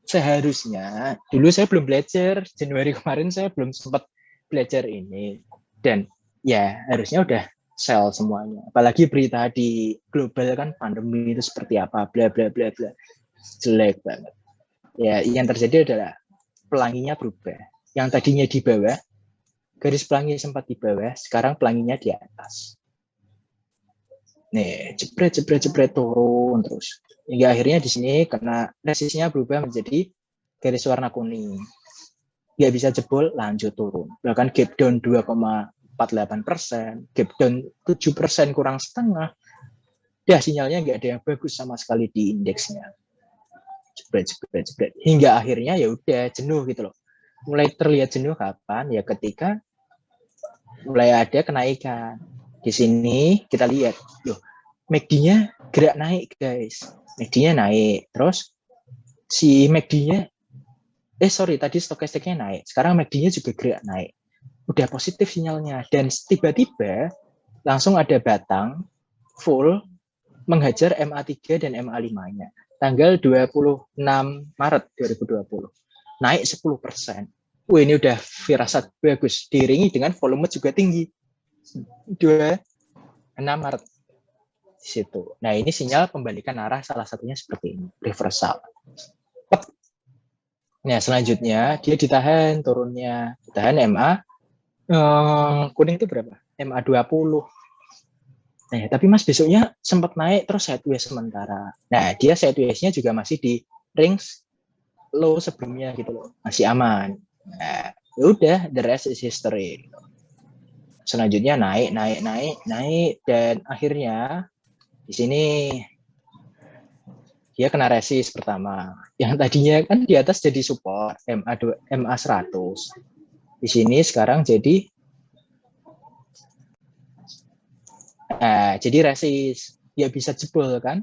Seharusnya dulu saya belum belajar, Januari kemarin saya belum sempat belajar ini, dan ya harusnya udah sell semuanya. Apalagi berita di global kan, pandemi itu seperti apa, bla bla bla bla, jelek banget. Ya, yang terjadi adalah pelanginya berubah. Yang tadinya di bawah, garis pelangi sempat di bawah, sekarang pelanginya di atas. Nih, jebret turun terus. Hingga akhirnya di sini karena resistnya berubah menjadi garis warna kuning. Nggak bisa jebol, lanjut turun. Bahkan gap down 2,48%, gap down 7% kurang setengah. Ya, sinyalnya nggak ada yang bagus sama sekali di indeksnya. Jebret. Hingga akhirnya ya udah jenuh gitu loh. Mulai terlihat jenuh kapan? Ya ketika mulai ada kenaikan. Di sini kita lihat, loh, MACD-nya gerak naik, guys. MACD-nya naik. Terus si MACD-nya tadi stokastiknya naik. Sekarang MACD-nya juga gerak naik. Udah positif sinyalnya, dan tiba-tiba langsung ada batang full menghajar MA3 dan MA5-nya. Tanggal 26 Maret 2020. Naik 10%. Wah, ini udah firasat bagus. Diiringi dengan volume juga tinggi. 26 Maret. Di situ. Nah, ini sinyal pembalikan arah salah satunya seperti ini. Reversal. Nah, selanjutnya dia ditahan turunnya. Ditahan MA. Kuning itu berapa? MA20. Nah, tapi Mas besoknya sempat naik terus sideways sementara. Nah, dia sideways-nya juga masih di range low sebelumnya gitu loh. Masih aman. Nah, ya udah, the rest is history. Selanjutnya naik dan akhirnya di sini dia kena resist pertama. Yang tadinya kan di atas jadi support MA100. Di sini sekarang jadi resist. Dia bisa jebol kan?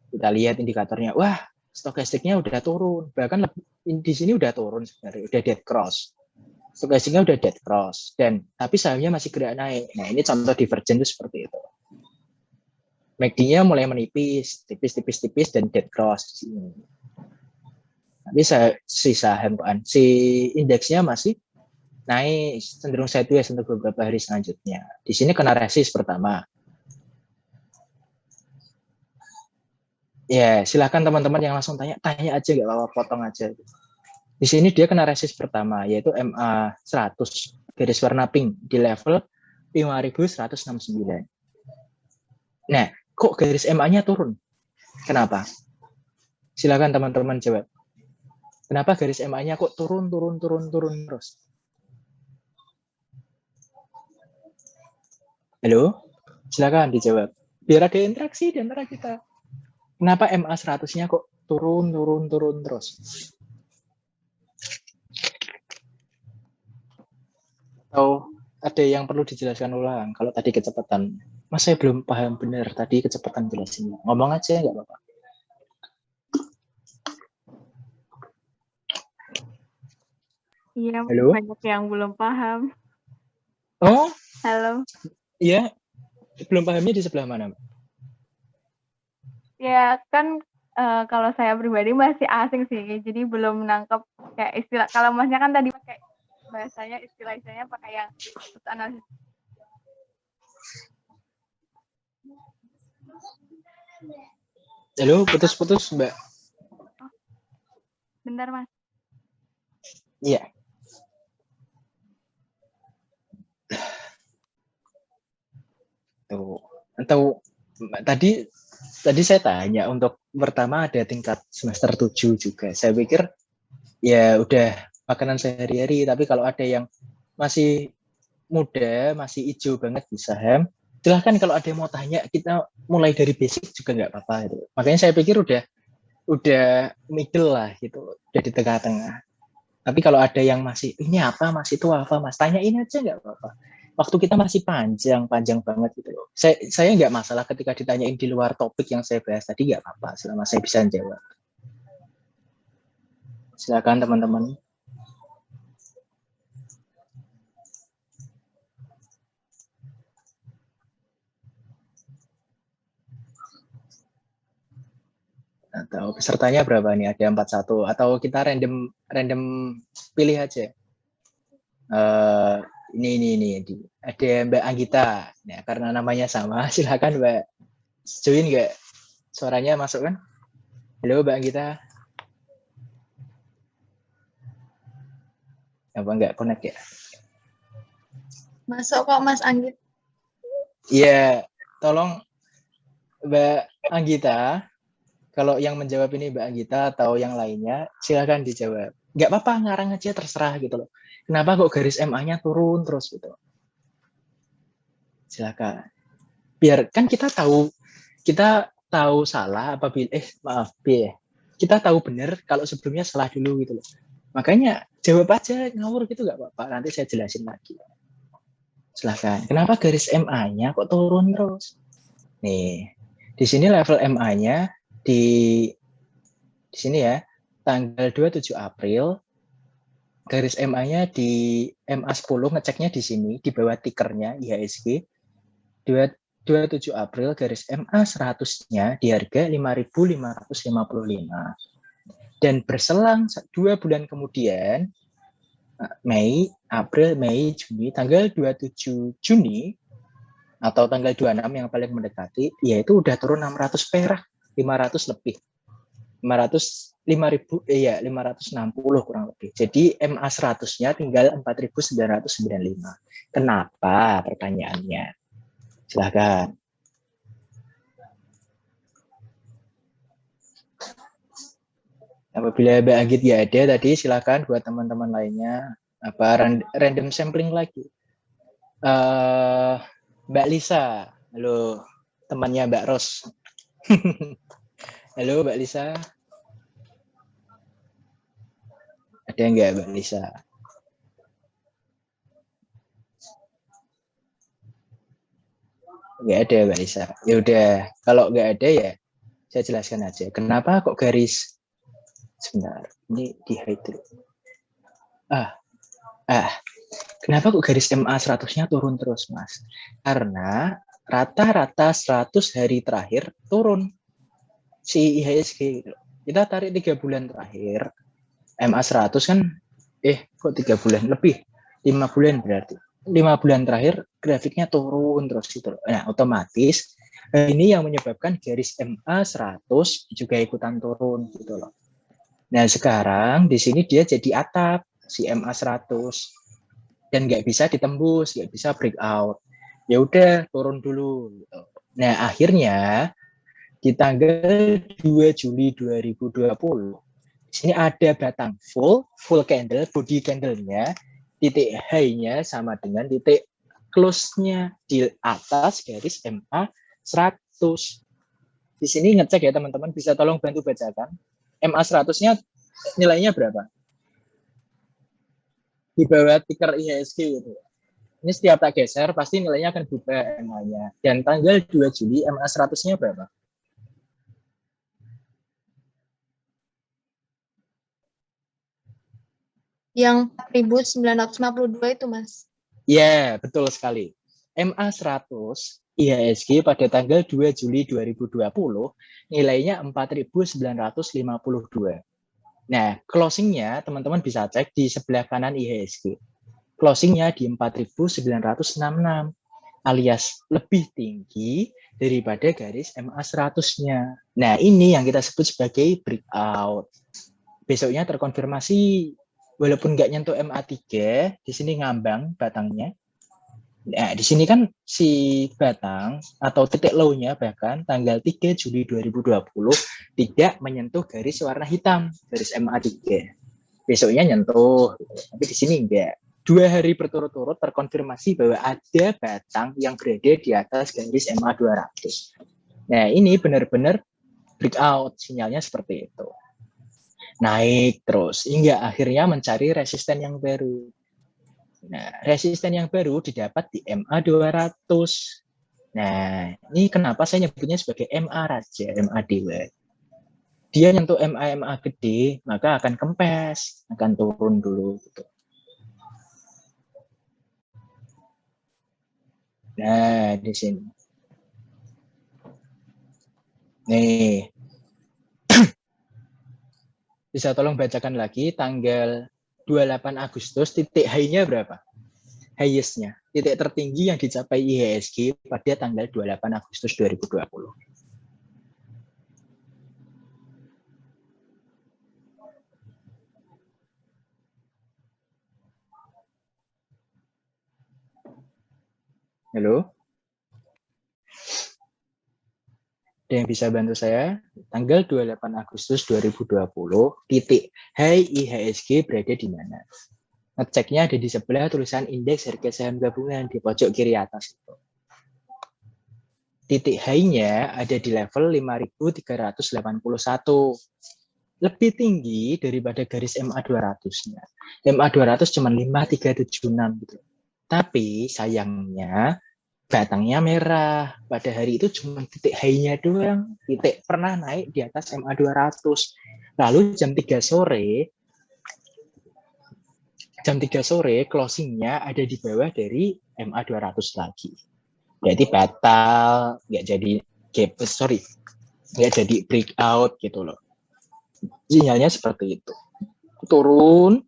Kita lihat indikatornya. Wah, stokastiknya udah turun. Bahkan di sini udah turun sebenarnya, udah dead cross. Stokastiknya udah dead cross tapi sahamnya masih gerak naik. Nah, ini contoh divergen itu seperti itu. MACD-nya mulai menipis, tipis dan dead cross. Tapi si indeksnya masih naik, cenderung sideways untuk beberapa hari selanjutnya. Di sini kena resist pertama. Ya, silakan teman-teman yang langsung tanya aja, nggak apa-apa, potong aja. Di sini dia kena resist pertama, yaitu MA100, garis warna pink, di level 5.169. Nah, kok garis MA-nya turun? Kenapa? Silakan teman-teman jawab. Kenapa garis MA-nya kok turun terus? Halo? Silakan dijawab. Biar ada interaksi di antara kita. Kenapa MA100-nya kok turun terus? Atau ada yang perlu dijelaskan ulang? Kalau tadi kecepatan, Mas saya belum paham benar tadi kecepatan jelasinnya. Ngomong aja nggak apa-apa. Iya, Halo? banyak yang belum paham. Oh? Halo. Iya, belum pahamnya di sebelah mana? Ya kan kalau saya pribadi masih asing sih, jadi belum nangkep kayak istilah. Kalau Masnya kan tadi pakai bahasanya istilahnya pakai yang analisis. Halo, putus-putus Mbak. Oh, bentar Mas. Iya. Tuh. Atau tadi saya tanya untuk pertama ada tingkat semester 7 juga. Saya pikir ya udah makanan sehari-hari, tapi kalau ada yang masih muda, masih hijau banget di saham, silahkan kalau ada yang mau tanya, kita mulai dari basic juga nggak apa-apa gitu. Makanya saya pikir udah middle lah gitu, udah di tengah-tengah. Tapi kalau ada yang masih ini apa, masih itu apa, Mas, tanyain aja nggak apa-apa. Waktu kita masih panjang banget gitu loh. Saya nggak masalah ketika ditanyain di luar topik yang saya bahas tadi, nggak apa-apa selama saya bisa jawab. Silakan teman-teman. Atau pesertanya berapa nih? Ada 41 atau kita random pilih aja. Ini ada Mbak Anggita. Nah, karena namanya sama, silakan Mbak join nggak? Suaranya masuk kan? Halo Mbak Anggita. Apa nggak connect ya? Masuk kok Mas Anggit. Iya, tolong Mbak Anggita. Kalau yang menjawab ini Mbak Anggita atau yang lainnya, silakan dijawab. Nggak apa-apa, ngarang aja terserah gitu loh. Kenapa kok garis MA-nya turun terus gitu? Silakan. Biar kan kita tahu salah apabila kita tahu benar kalau sebelumnya salah dulu gitu loh. Makanya jawab aja ngawur gitu nggak apa-apa. Nanti saya jelasin lagi. Silakan. Kenapa garis MA-nya kok turun terus? Nih, di sini level MA-nya di sini ya, tanggal 27 April, garis MA-nya di MA10, ngeceknya di sini, di bawah tikernya IHSG, 27 April garis MA 100-nya di harga 5.555. Dan berselang 2 bulan kemudian, Mei, April, Mei, Juni, tanggal 27 Juni atau tanggal 26 yang paling mendekati, yaitu udah turun 600 perak, 500 lebih. 560 kurang lebih. Jadi MA 100-nya tinggal 4.995. Kenapa pertanyaannya? Silakan. Apabila Mbak Anggit nggak ada tadi, silakan buat teman-teman lainnya. Random sampling lagi. Mbak Lisa, halo, temannya Mbak Ros. Halo Mbak Lisa. Ada nggak Mbak Lisa? Nggak ada Mbak Lisa. Ya udah, kalau nggak ada ya saya jelaskan aja. Kenapa kok garis? Sebentar, ini di hide dulu. Kenapa kok garis MA 100-nya turun terus, Mas? Karena rata-rata 100 hari terakhir turun si IHSG. Kita tarik 3 bulan terakhir, MA 100 kan, kok 3 bulan? Lebih, 5 bulan berarti. 5 bulan terakhir grafiknya turun terus gitu. Nah, otomatis ini yang menyebabkan garis MA 100 juga ikutan turun gitu loh. Nah, sekarang di sini dia jadi atap si MA 100 dan nggak bisa ditembus, nggak bisa breakout. Ya udah turun dulu gitu. Nah, akhirnya di tanggal 2 Juli 2020 di sini ada batang full candle, body candle-nya, titik high-nya sama dengan titik close-nya di atas garis MA 100. Di sini ngecek ya teman-teman, bisa tolong bantu bacakan. MA 100-nya nilainya berapa? Di bawah ticker IHSG gitu. Ini setiap tak geser pasti nilainya akan berubah MA-nya. Dan tanggal 2 Juli MA 100-nya berapa? Yang 4.952 itu, Mas. Ya, betul sekali. MA 100 IHSG pada tanggal 2 Juli 2020 nilainya 4.952. Nah, closingnya teman-teman bisa cek di sebelah kanan IHSG. Closingnya di 4.966 alias lebih tinggi daripada garis MA 100-nya. Nah, ini yang kita sebut sebagai breakout. Besoknya terkonfirmasi walaupun nggak nyentuh MA3, di sini ngambang batangnya. Nah, di sini kan si batang atau titik low-nya bahkan tanggal 3 Juli 2020 tidak menyentuh garis warna hitam, garis MA3. Besoknya nyentuh, tapi di sini enggak. 2 hari berturut-turut terkonfirmasi bahwa ada batang yang berada di atas garis MA 200. Nah, ini benar-benar breakout, sinyalnya seperti itu. Naik terus, hingga akhirnya mencari resisten yang baru. Nah, resisten yang baru didapat di MA 200. Nah, ini kenapa saya nyebutnya sebagai MA Raja, MA Dewa. Dia nyentuh MA gede, maka akan kempes, akan turun dulu. Gitu. Nah, di sini. Nih. Bisa tolong bacakan lagi tanggal 28 Agustus, titik high-nya berapa? Highest-nya, titik tertinggi yang dicapai IHSG pada tanggal 28 Agustus 2020. Halo? Ada yang bisa bantu saya? Tanggal 28 Agustus 2020, titik high IHSG berada di mana? Ngeceknya ada di sebelah tulisan indeks harga saham gabungan di pojok kiri atas itu. Titik high-nya ada di level 5.381. Lebih tinggi daripada garis MA 200-nya. MA 200 cuma 5.376 gitu. Tapi sayangnya batangnya merah. Pada hari itu cuma titik high-nya doang. Titik pernah naik di atas MA 200. Lalu jam 3 sore closingnya ada di bawah dari MA 200 lagi. Berarti batal, nggak jadi nggak jadi breakout gitu loh. Sinyalnya seperti itu. Turun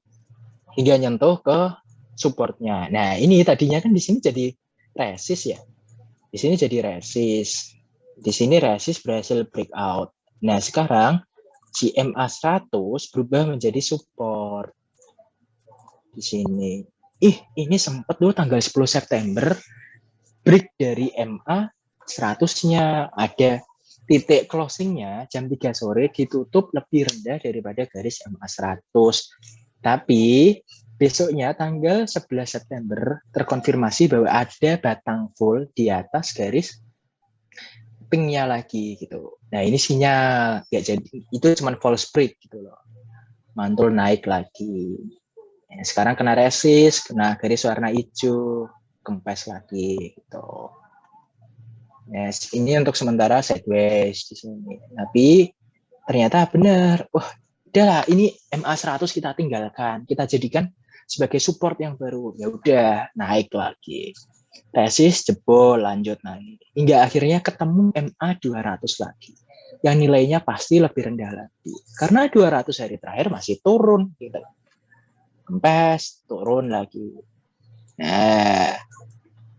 hingga nyentuh ke supportnya. Nah, ini tadinya kan di sini jadi resist ya. Di sini jadi resist. Di sini resist berhasil breakout. Nah, sekarang GMA 100 berubah menjadi support. Di sini. Ini sempat dulu tanggal 10 September break dari MA 100-nya. Ada titik closingnya jam 3 sore ditutup lebih rendah daripada garis MA 100. Tapi besoknya tanggal 11 September terkonfirmasi bahwa ada batang full di atas garis pink-nya lagi gitu. Nah, ini sinyal ya, jadi itu cuma false break gitu loh. Mantul naik lagi. Ya, sekarang kena resist, kena garis warna hijau, kempes lagi gitu. Yes, ini untuk sementara sideways di sini. Tapi ternyata benar. Wah, udahlah, ini MA 100 kita tinggalkan. Kita jadikan sebagai support yang baru. Ya udah, naik lagi. Resist jebol, lanjut naik. Hingga akhirnya ketemu MA 200 lagi. Yang nilainya pasti lebih rendah lagi. Karena 200 hari terakhir masih turun gitu. Kempes, turun lagi. Nah,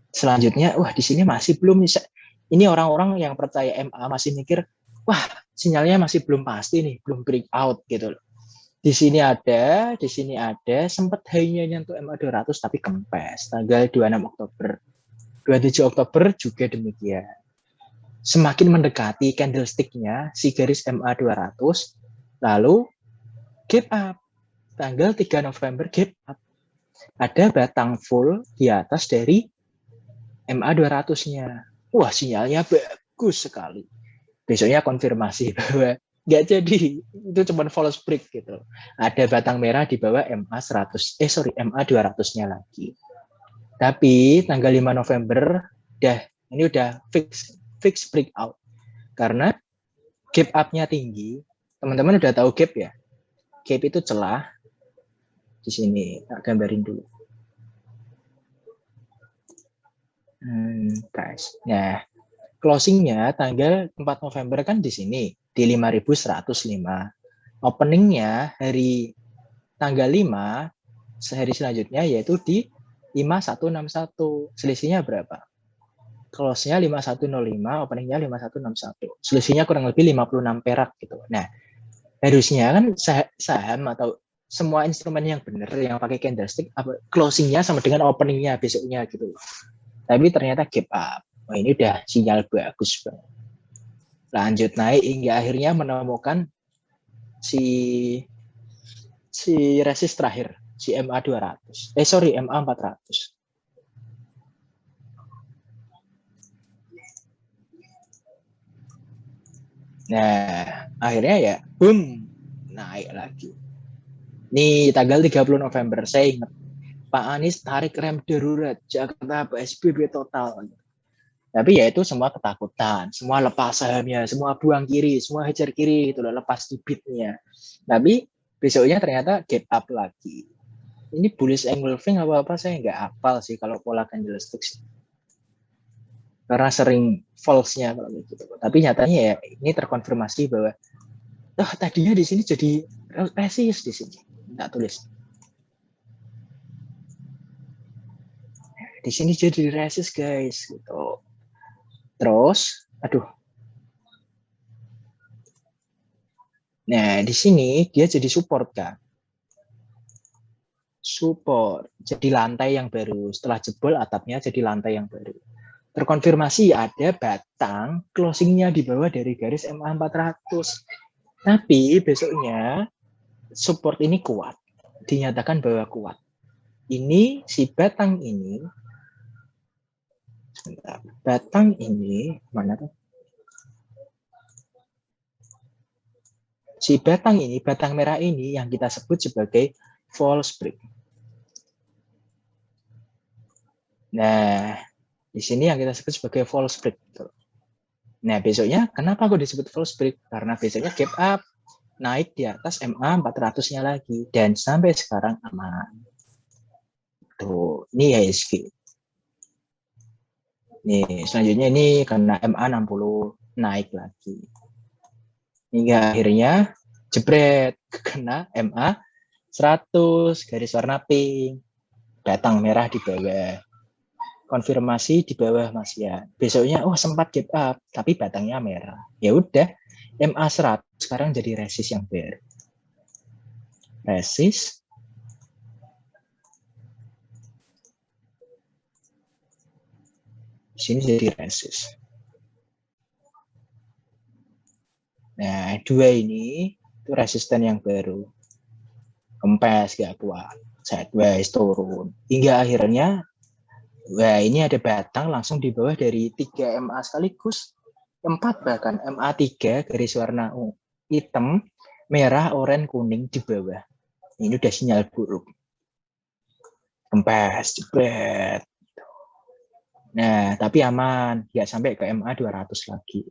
selanjutnya wah di sini masih belum bisa. Ini orang-orang yang percaya MA masih mikir, wah sinyalnya masih belum pasti nih, belum breakout gitu loh. Di sini ada, sempat high-nya nyentuh MA 200 tapi kempes tanggal 26 Oktober. 27 Oktober juga demikian. Semakin mendekati candlestick-nya si garis MA 200, lalu gap up. Tanggal 3 November gap up. Ada batang full di atas dari MA 200-nya. Wah, sinyalnya bagus sekali. Besoknya konfirmasi bahwa nggak jadi, itu cuma false break gitu. Ada batang merah di bawah MA 200-nya lagi. Tapi tanggal 5 November ini udah fix breakout. Karena gap up-nya tinggi. Teman-teman udah tahu gap ya? Gap itu celah. Di sini tak gambarin dulu. Guys. Nah, closingnya tanggal 4 November kan di sini di 5.105. Openingnya hari tanggal 5 sehari selanjutnya yaitu di 5161. Selisihnya berapa? Close-nya 5105, openingnya 5161. Selisihnya kurang lebih 56 perak gitu. Nah, harusnya kan saham atau semua instrumen yang benar yang pakai candlestick closingnya sama dengan openingnya besoknya gitu. Tapi ternyata gap up. Wah, ini udah sinyal bagus banget. Lanjut naik hingga akhirnya menemukan si resist terakhir, si MA 200. MA 400. Nah, akhirnya ya boom, naik lagi. Ini tanggal 30 November, saya ingat. Pak Anies tarik rem darurat, Jakarta PSBB total. Tapi ya itu semua ketakutan, semua lepas sahamnya, semua buang kiri, semua hajar kiri, itu lepas bibitnya. Tapi besoknya ternyata gap up lagi. Ini bullish engulfing apa-apa saya nggak hafal sih kalau pola candlestick sih. Karena sering false-nya kalau gitu. Tapi nyatanya ya ini terkonfirmasi bahwa tadinya di sini jadi resist di sini. Tak tulis. Di sini jadi resist guys gitu. Terus, nah di sini dia jadi support kan. Support. Jadi lantai yang baru. Setelah jebol atapnya jadi lantai yang baru. Terkonfirmasi ada batang closingnya di bawah dari garis MA 400. Tapi besoknya support ini kuat. Dinyatakan bahwa kuat. Ini si batang ini sebentar. Batang ini mana tuh? Si batang ini, batang merah ini yang kita sebut sebagai false break. Nah, di sini yang kita sebut sebagai false break. Nah, besoknya kenapa kok disebut false break? Karena besoknya gap up, naik di atas MA 400-nya lagi dan sampai sekarang aman. Tuh, ini IHSG. Nih, selanjutnya ini karena MA 60 naik lagi. Hingga akhirnya jebret kena MA 100 garis warna pink. Batang merah di bawah. Konfirmasi di bawah Mas ya. Besoknya sempat give up tapi batangnya merah. Ya udah, MA 100 sekarang jadi resist yang baru. Resist di sini jadi resist. Nah, dua ini itu resisten yang baru. Kempes gak kuat. Sideways turun. Hingga akhirnya ini ada batang langsung di bawah dari 3 MA sekaligus. 4 bahkan MA 3 garis warna hitam, merah, oranye, kuning di bawah. Ini udah sinyal buruk. Kempes, jebret. Nah, tapi aman. Nggak sampai ke MA 200 lagi.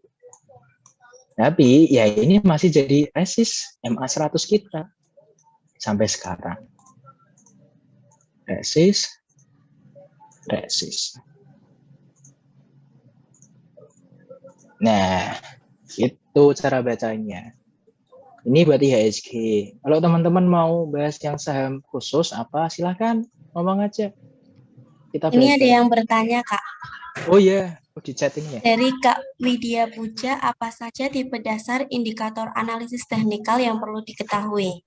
Tapi ya ini masih jadi resist MA 100 kita. Sampai sekarang. Resist. Nah, itu cara bacanya. Ini buat IHSG. Kalau teman-teman mau bahas yang saham khusus apa, silahkan ngomong aja. Kita Ini ada belajar. yang bertanya, Kak. Oh iya, di chat ini ya. Dari Kak Widya Puja, apa saja tipe dasar indikator analisis teknikal yang perlu diketahui?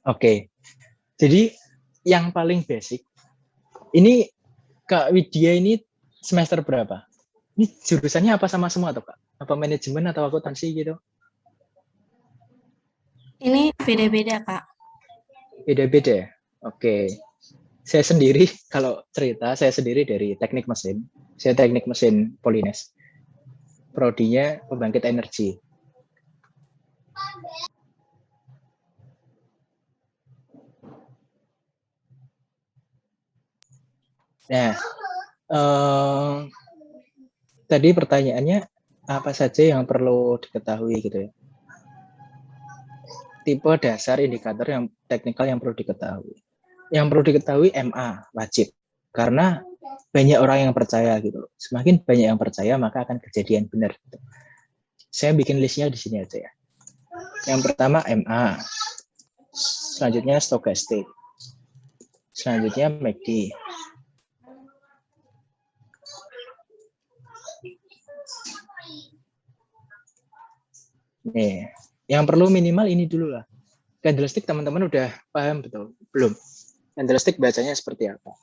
Oke. Jadi yang paling basic, ini Kak Widya ini semester berapa? Ini jurusannya apa sama semua atau Kak? Apa manajemen atau akuntansi gitu? Ini beda-beda, Kak. Beda-beda ya? Oke. Saya sendiri, kalau cerita, saya sendiri dari teknik mesin. Saya teknik mesin Polines. Prodinya pembangkit energi. Nah, tadi pertanyaannya apa saja yang perlu diketahui gitu ya? Tipe dasar indikator yang teknikal yang perlu diketahui. Yang perlu diketahui MA wajib, karena banyak orang yang percaya gitu. Semakin banyak yang percaya maka akan kejadian benar. Gitu. Saya bikin listnya di sini aja ya. Yang pertama MA, selanjutnya stokastik, selanjutnya MACD. Nih, yang perlu minimal ini dulu lah. Candlestick teman-teman udah paham betul? Belum. Candlestick bacanya seperti apa?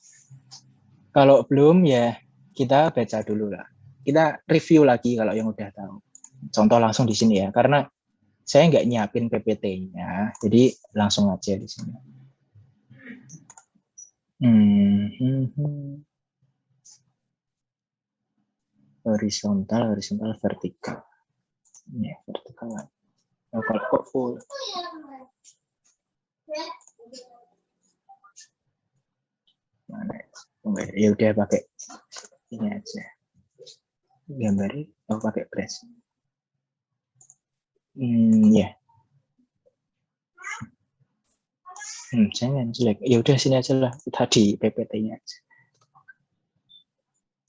Kalau belum ya kita baca dulu lah. Kita review lagi kalau yang udah tahu. Contoh langsung di sini ya, karena saya nggak nyiapin PPT-nya, jadi langsung aja di sini. Horizontal, vertikal. Ini vertikal. Oh, kalau kok full. Mana? Ya udah pakai ini aja. Gambarin, pakai brush. Ya. Jangan jelek. Ya udah sini aja lah. Tadi PPT-nya aja.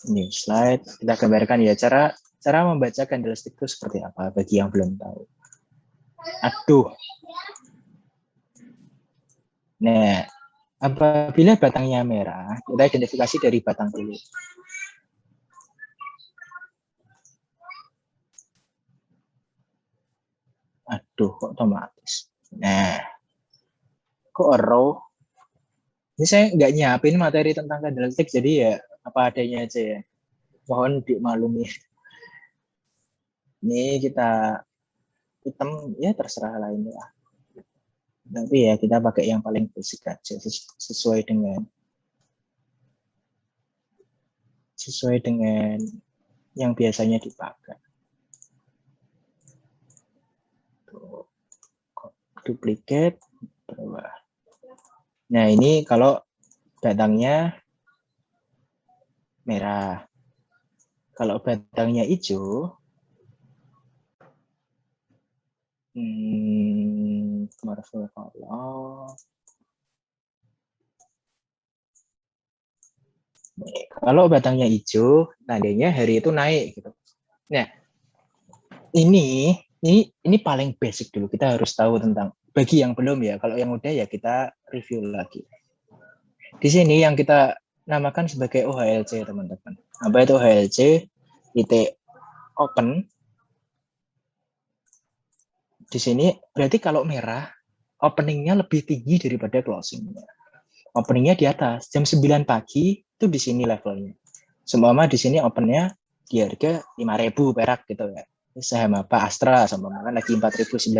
Ini slide. Kita gambarkan ya cara membaca candlestick itu seperti apa bagi yang belum tahu. Aduh. Nah, apabila batangnya merah, kita identifikasi dari batang dulu. Aduh, kok otomatis. Nah, kok row? Ini saya nggak nyiapin materi tentang candlestick, jadi ya apa adanya aja ya. Mohon dimaklumi. Ini kita hitam, ya terserah lah ini lah. Tapi ya kita pakai yang paling basic aja, sesuai dengan yang biasanya dipakai. Tuh, duplicate bawah. Nah ini kalau batangnya merah, kalau batangnya hijau, Marvel color. Kalau batangnya hijau, tandanya hari itu naik gitu. Nah, ini paling basic dulu. Kita harus tahu tentang, bagi yang belum ya, kalau yang udah ya kita review lagi. Di sini yang kita namakan sebagai OHLC, teman-teman. Apa itu OHLC? Titik open. Di sini berarti kalau merah, openingnya lebih tinggi daripada closingnya. Openingnya di atas, jam 9 pagi itu di sini levelnya. Seumpama di sini opennya di harga 5.000 perak gitu ya. Ini saham apa? Astra sama kan lagi 4.900.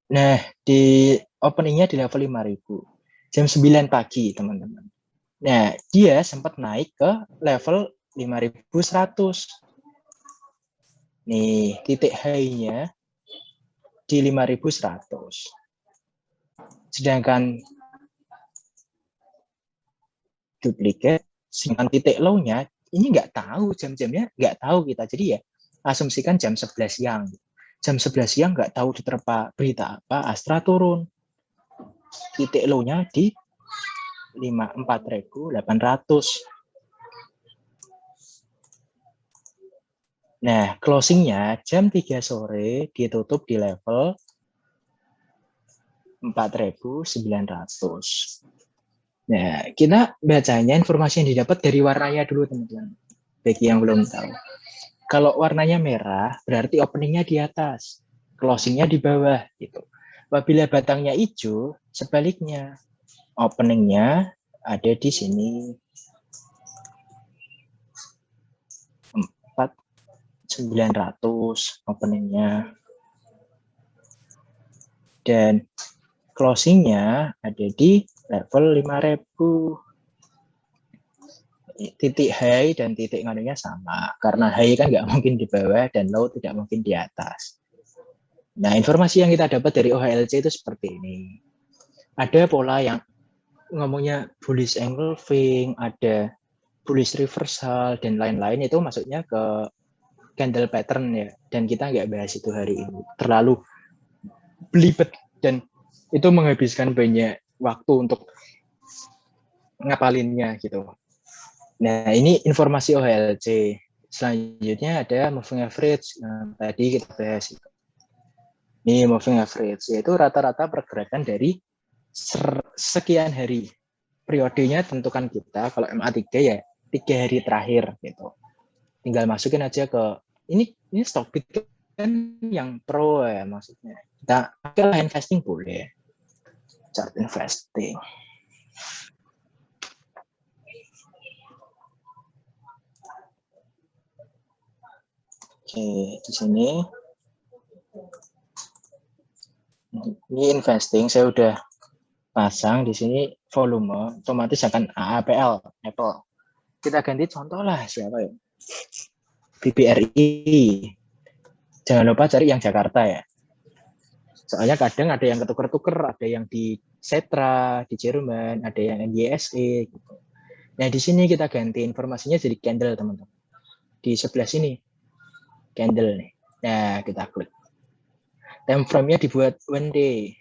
Nah, di openingnya di level 5.000. Jam 9 pagi, teman-teman. Nah, dia sempat naik ke level 5.100. Nih, titik high-nya di 5.100. Sedangkan duplikat, sedangkan titik low-nya ini nggak tahu jam-jamnya, nggak tahu kita. Jadi ya asumsikan jam 11 siang. Jam 11 siang nggak tahu diterpa berita apa, Astra turun. Titik low-nya di 4.800. Nah, closing-nya jam 3 sore ditutup di level 4.900. Nah, kita bacanya informasi yang didapat dari warnanya dulu, teman-teman. Bagi yang belum tahu. Kalau warnanya merah, berarti openingnya di atas, closingnya di bawah, gitu. Apabila batangnya hijau, sebaliknya, openingnya ada di sini 4.900 openingnya, dan closingnya ada di level 5.000. Titik high dan titik nganunya sama, karena high kan nggak mungkin di bawah dan low tidak mungkin di atas. Nah, informasi yang kita dapat dari OHLC itu seperti ini. Ada pola yang ngomongnya bullish engulfing, ada bullish reversal, dan lain-lain. Itu masuknya ke candle pattern ya, dan kita nggak bahas itu hari ini. Terlalu belibet, dan itu menghabiskan banyak waktu untuk ngapalinnya gitu. Nah, ini informasi OHLC. Selanjutnya ada moving average. Nah, tadi kita bahas itu. Ini moving average, yaitu rata-rata pergerakan dari sekian hari. Periodenya tentukan kita, kalau MA3 ya 3 hari terakhir gitu. Tinggal masukin aja ke ini Stockbit kan yang pro ya maksudnya. Kita pakai investing boleh. Chart investing. Oke, di sini ini investing saya udah pasang di sini volume, otomatis akan AAPL Apple. Kita ganti contoh lah siapa ya? BBRI. Jangan lupa cari yang Jakarta ya. Soalnya kadang ada yang ketuker-tuker, ada yang di Setra, di Jerman, ada yang NYSE gitu. Nah, di sini kita ganti informasinya jadi candle, teman-teman. Di sebelah sini candle nih. Nah, kita klik. Time frame-nya dibuat one day.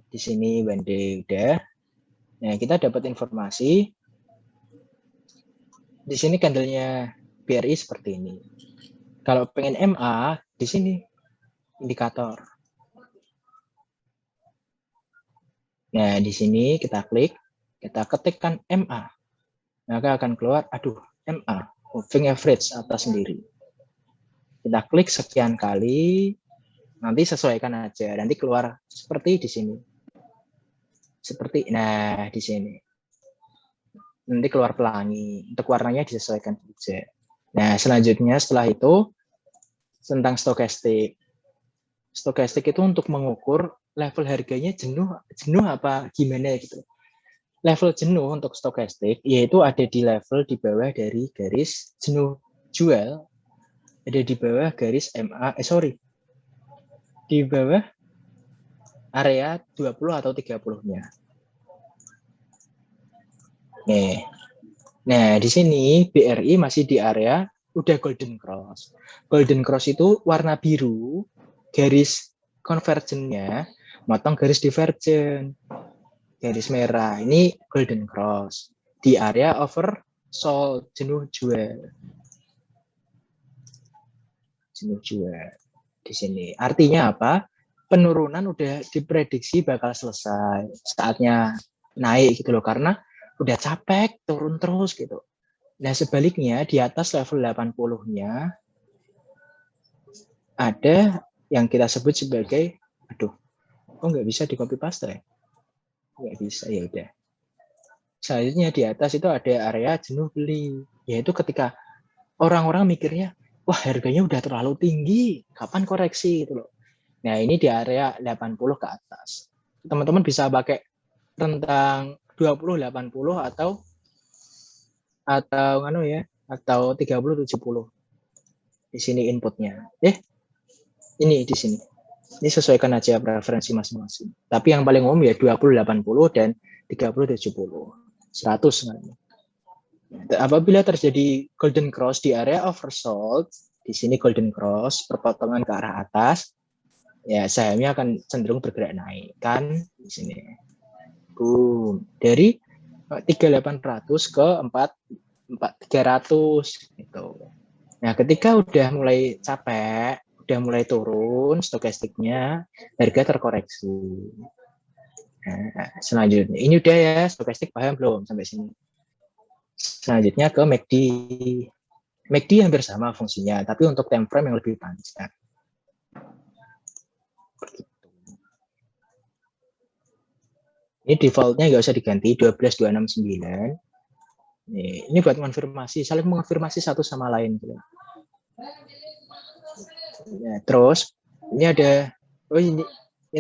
Di sini one day udah. Nah, kita dapat informasi. Di sini candle-nya BRI seperti ini. Kalau pengen MA, di sini indikator. Nah, di sini kita klik, kita ketikkan MA. Maka akan keluar, aduh, MA, moving average atas sendiri. Kita klik sekian kali, nanti sesuaikan aja. Nanti keluar seperti di sini. Seperti, nah, di sini. Nanti keluar pelangi. Untuk warnanya disesuaikan saja. Nah, selanjutnya setelah itu, tentang stokastik. Stokastik itu untuk mengukur level harganya jenuh apa gimana gitu. Level jenuh untuk stokastik yaitu ada di level di bawah dari garis jenuh jual, ada di bawah garis MA, di bawah area 20 atau 30-nya. Nih. Nah, di sini BRI masih di area udah golden cross. Golden cross itu warna biru, garis convergence-nya motong garis divergent. garis merah ini golden cross. Di area oversold, jenuh jual. Jenuh jual di sini. Artinya apa? Penurunan udah diprediksi bakal selesai. Saatnya naik gitu loh, karena udah capek turun terus gitu. Nah, sebaliknya di atas level 80-nya ada yang kita sebut sebagai, aduh, kok nggak bisa di copy paste ya? Nggak bisa, ya udah. Selanjutnya di atas itu ada area jenuh beli, yaitu ketika orang-orang mikirnya, wah harganya udah terlalu tinggi, kapan koreksi gitu loh. Nah, ini di area 80 ke atas. Teman-teman bisa pakai rentang 20-80 atau ya, atau 30-70. Di sini inputnya. Ini di sini. Ini sesuaikan aja preferensi masing-masing. Tapi yang paling umum ya 20-80 dan 30-70. 100. Apabila terjadi golden cross di area oversold, di sini golden cross, perpotongan ke arah atas, ya sahamnya akan cenderung bergerak naik kan di sini. Boom. Dari 3.800 ke 4.300 gitu. Nah, ketika udah mulai capek, udah mulai turun stokastiknya, harga terkoreksi. Nah, selanjutnya ini udah ya, stokastik paham belum sampai sini? Selanjutnya ke MACD. MACD yang bersama fungsinya, tapi untuk time frame yang lebih panjang. Ini defaultnya nggak usah diganti, 12269. Ini buat konfirmasi, saling mengonfirmasi satu sama lain. Ya, terus ini ada, oh ini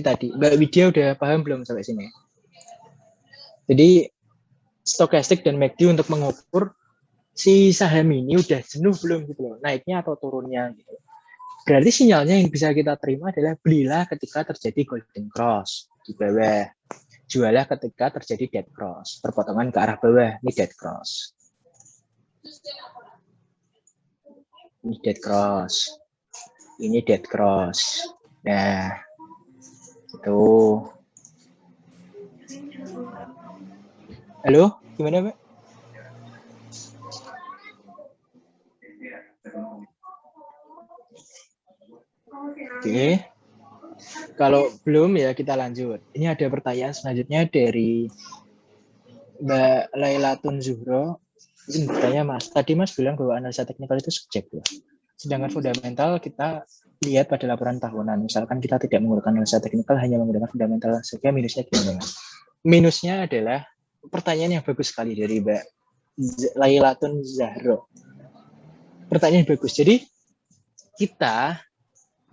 tadi Mbak Widya udah paham belum sampai sini? Jadi stokastik dan MACD untuk mengukur si saham ini udah jenuh belum gitu loh, naiknya atau turunnya gitu. Berarti sinyalnya yang bisa kita terima adalah belilah ketika terjadi golden cross di bawah, jualah ketika terjadi dead cross, perpotongan ke arah bawah, ini dead cross. Ini dead cross. Ini dead cross. Nah, itu. Halo, gimana Mbak? Oke. Kalau belum ya kita lanjut. Ini ada pertanyaan selanjutnya dari Mbak Lailatun Zuhro. Ini bertanya, Mas, tadi Mas bilang bahwa analisa teknikal itu subjektif. Sedangkan fundamental kita lihat pada laporan tahunan. Misalkan kita tidak menggunakan analisa teknikal, hanya menggunakan fundamental saja, minusnya gimana? Minusnya adalah pertanyaan yang bagus sekali dari Mbak Lailatun Zahro. Pertanyaan yang bagus. Jadi kita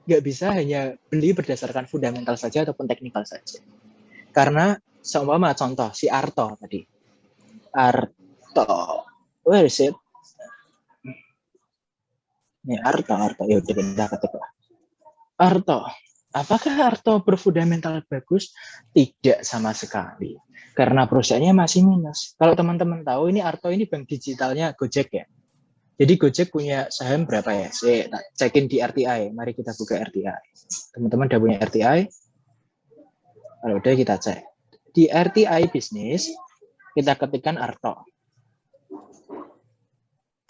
nggak bisa hanya beli berdasarkan fundamental saja ataupun teknikal saja. Karena seumpama contoh si Arto tadi. Arto. Where is it? Nih Arto. Ya udah kita ketik lah. Arto. Apakah Arto berfundamental bagus? Tidak sama sekali. Karena perusahaannya masih minus. Kalau teman-teman tahu ini Arto ini bank digitalnya Gojek ya. Jadi Gojek punya saham berapa ya? Saya cekin di RTI. Mari kita buka RTI. Teman-teman udah punya RTI? Kalau udah kita cek. Di RTI bisnis, kita ketikkan Arto.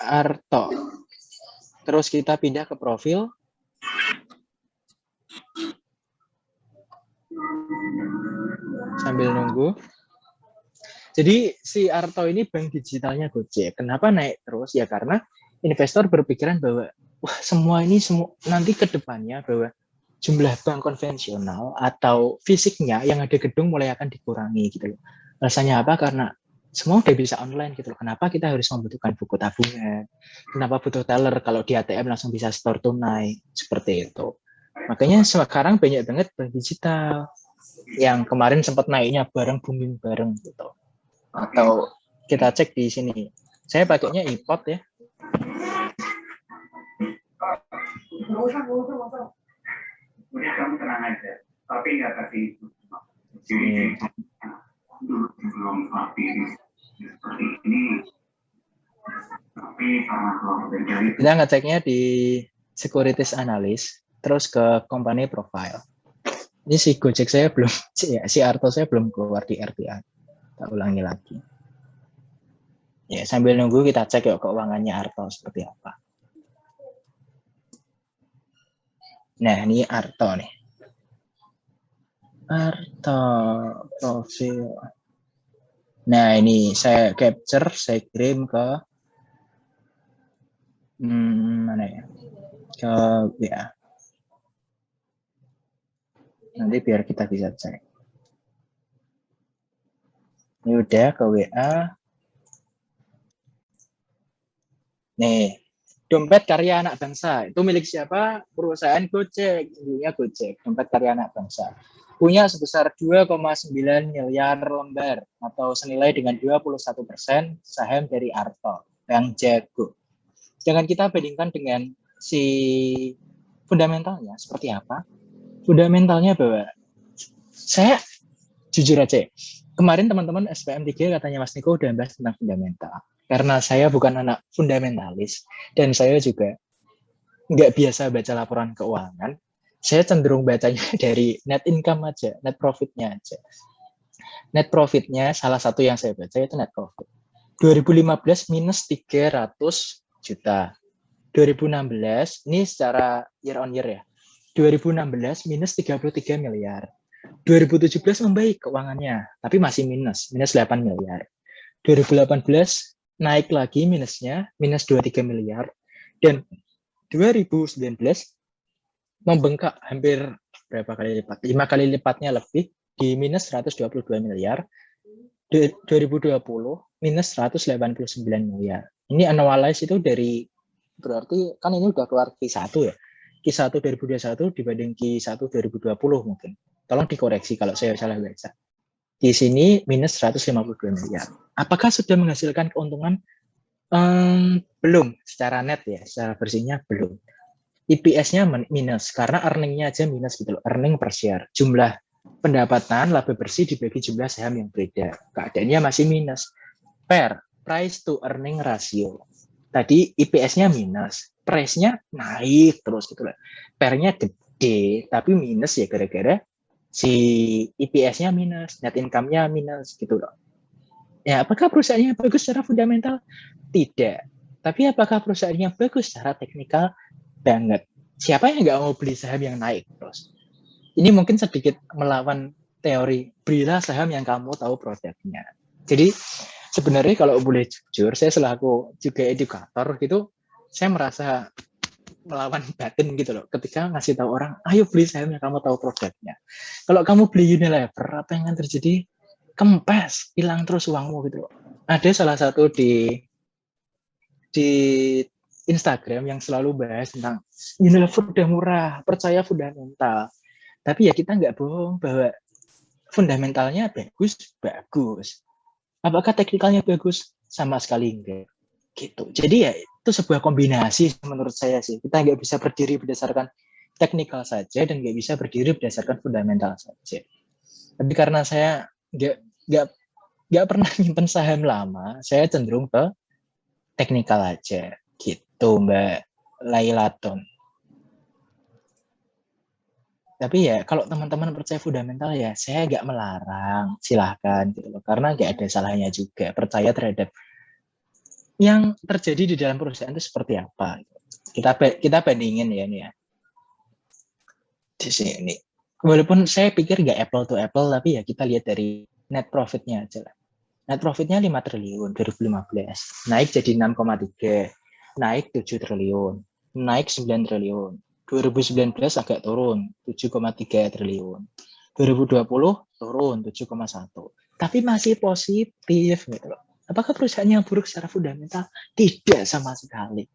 Arto. Terus kita pindah ke profil. Sambil nunggu. Jadi si Arto ini bank digitalnya Gojek. Kenapa naik terus? Ya karena investor berpikiran bahwa wah semua nanti ke depannya bahwa jumlah bank konvensional atau fisiknya yang ada gedung mulai akan dikurangi gitu loh. Alasannya apa? Karena semua udah bisa online gitu loh. Kenapa kita harus membutuhkan buku tabungan? Kenapa butuh teller kalau di ATM langsung bisa store tunai? Seperti itu. Makanya sekarang banyak banget bank digital yang kemarin sempat naiknya bareng booming bareng gitu. Atau kita cek di sini. Saya pakainya iPod ya. Udah kamu tenang aja. Tapi nggak kasih itu. Jadi belum seperti ini. Tapi karena kalau dari kita ngeceknya di securities analyst, terus ke company profile. Ini si Gojek saya belum, si Arto saya belum keluar di RTA. Tak ulangi lagi. Ya, sambil nunggu kita cek yuk keuangannya Arto seperti apa. Nah, ini Arto nih. Arto profil. Nah, ini saya capture, saya kirim ke mana ya? Ke WA. Nanti biar kita bisa cek. Ini udah ke WA. Nih, dompet karya anak bangsa. Itu milik siapa? Perusahaan Gojek. Punya Gojek, dompet karya anak bangsa. Punya sebesar 2,9 miliar lembar atau senilai dengan 21% saham dari Arto yang jago. Jangan kita bandingkan dengan si fundamentalnya seperti apa. Fundamentalnya bahwa saya jujur aja, kemarin teman-teman SPM 3 katanya Mas Niko udah bahas tentang fundamental. Karena saya bukan anak fundamentalis dan saya juga nggak biasa baca laporan keuangan, saya cenderung bacanya dari net income aja, net profitnya aja. Net profitnya salah satu yang saya baca itu net profit. 2015 minus 300 juta. 2016 ini secara year on year ya. 2016 minus 33 miliar. 2017 membaik keuangannya, tapi masih minus 8 miliar. 2018 naik lagi minusnya, minus 23 miliar. Dan 2019 membengkak hampir berapa kali lipat? 5 kali lipatnya lebih di minus 122 miliar. 2020 minus 189 miliar. Ini analyze itu dari, berarti kan ini udah keluar Q1 ya. Q1 2021 dibanding Q1 2020 mungkin. Tolong dikoreksi kalau saya salah baca. Di sini minus 152 miliar. Apakah sudah menghasilkan keuntungan? Belum, secara net ya, secara bersihnya belum. EPS-nya minus, karena earning-nya aja minus gitu loh, earning per share. Jumlah pendapatan laba bersih dibagi jumlah saham yang beredar. Keadaannya masih minus. Per, price to earning ratio. Tadi EPS-nya minus, price-nya naik terus gitu loh. Per-nya gede, tapi minus ya gara-gara si EPS-nya minus, net income-nya minus gitu loh. Ya, apakah perusahaannya bagus secara fundamental? Tidak. Tapi apakah perusahaannya bagus secara teknikal? Banget. Siapa yang nggak mau beli saham yang naik terus? Ini mungkin sedikit melawan teori belilah saham yang kamu tahu produknya. Jadi sebenarnya kalau boleh jujur, saya selaku juga edukator gitu, saya merasa melawan batin gitu loh. Ketika ngasih tahu orang, ayo beli saham yang kamu tahu produknya. Kalau kamu beli Unilever, apa yang akan terjadi? Kempes, hilang terus uangmu gitu loh. Ada salah satu di Instagram yang selalu bahas tentang Unilever udah murah, percaya fundamental. Tapi ya kita nggak bohong bahwa fundamentalnya bagus. Apakah teknikalnya bagus? Sama sekali enggak. Gitu. Jadi ya itu sebuah kombinasi menurut saya sih. Kita nggak bisa berdiri berdasarkan teknikal saja dan nggak bisa berdiri berdasarkan fundamental saja. Tapi karena saya nggak pernah nyimpen saham lama, saya cenderung ke teknikal aja gitu Mbak Lailaton. Tapi ya kalau teman-teman percaya fundamental ya saya nggak melarang, silahkan gitu loh, karena nggak ada salahnya juga percaya terhadap yang terjadi di dalam perusahaan itu seperti apa. Kita bandingin ya ini ya di sini. Walaupun saya pikir nggak apple to apple, tapi ya kita lihat dari net profitnya aja lah. Net profitnya 5 triliun 2015, naik jadi 6,3, naik 7 triliun, naik 9 triliun. 2019 agak turun 7,3 triliun. 2020 turun 7,1. Tapi masih positif gitu loh. Apakah perusahaannya buruk secara fundamental? Tidak sama sekali.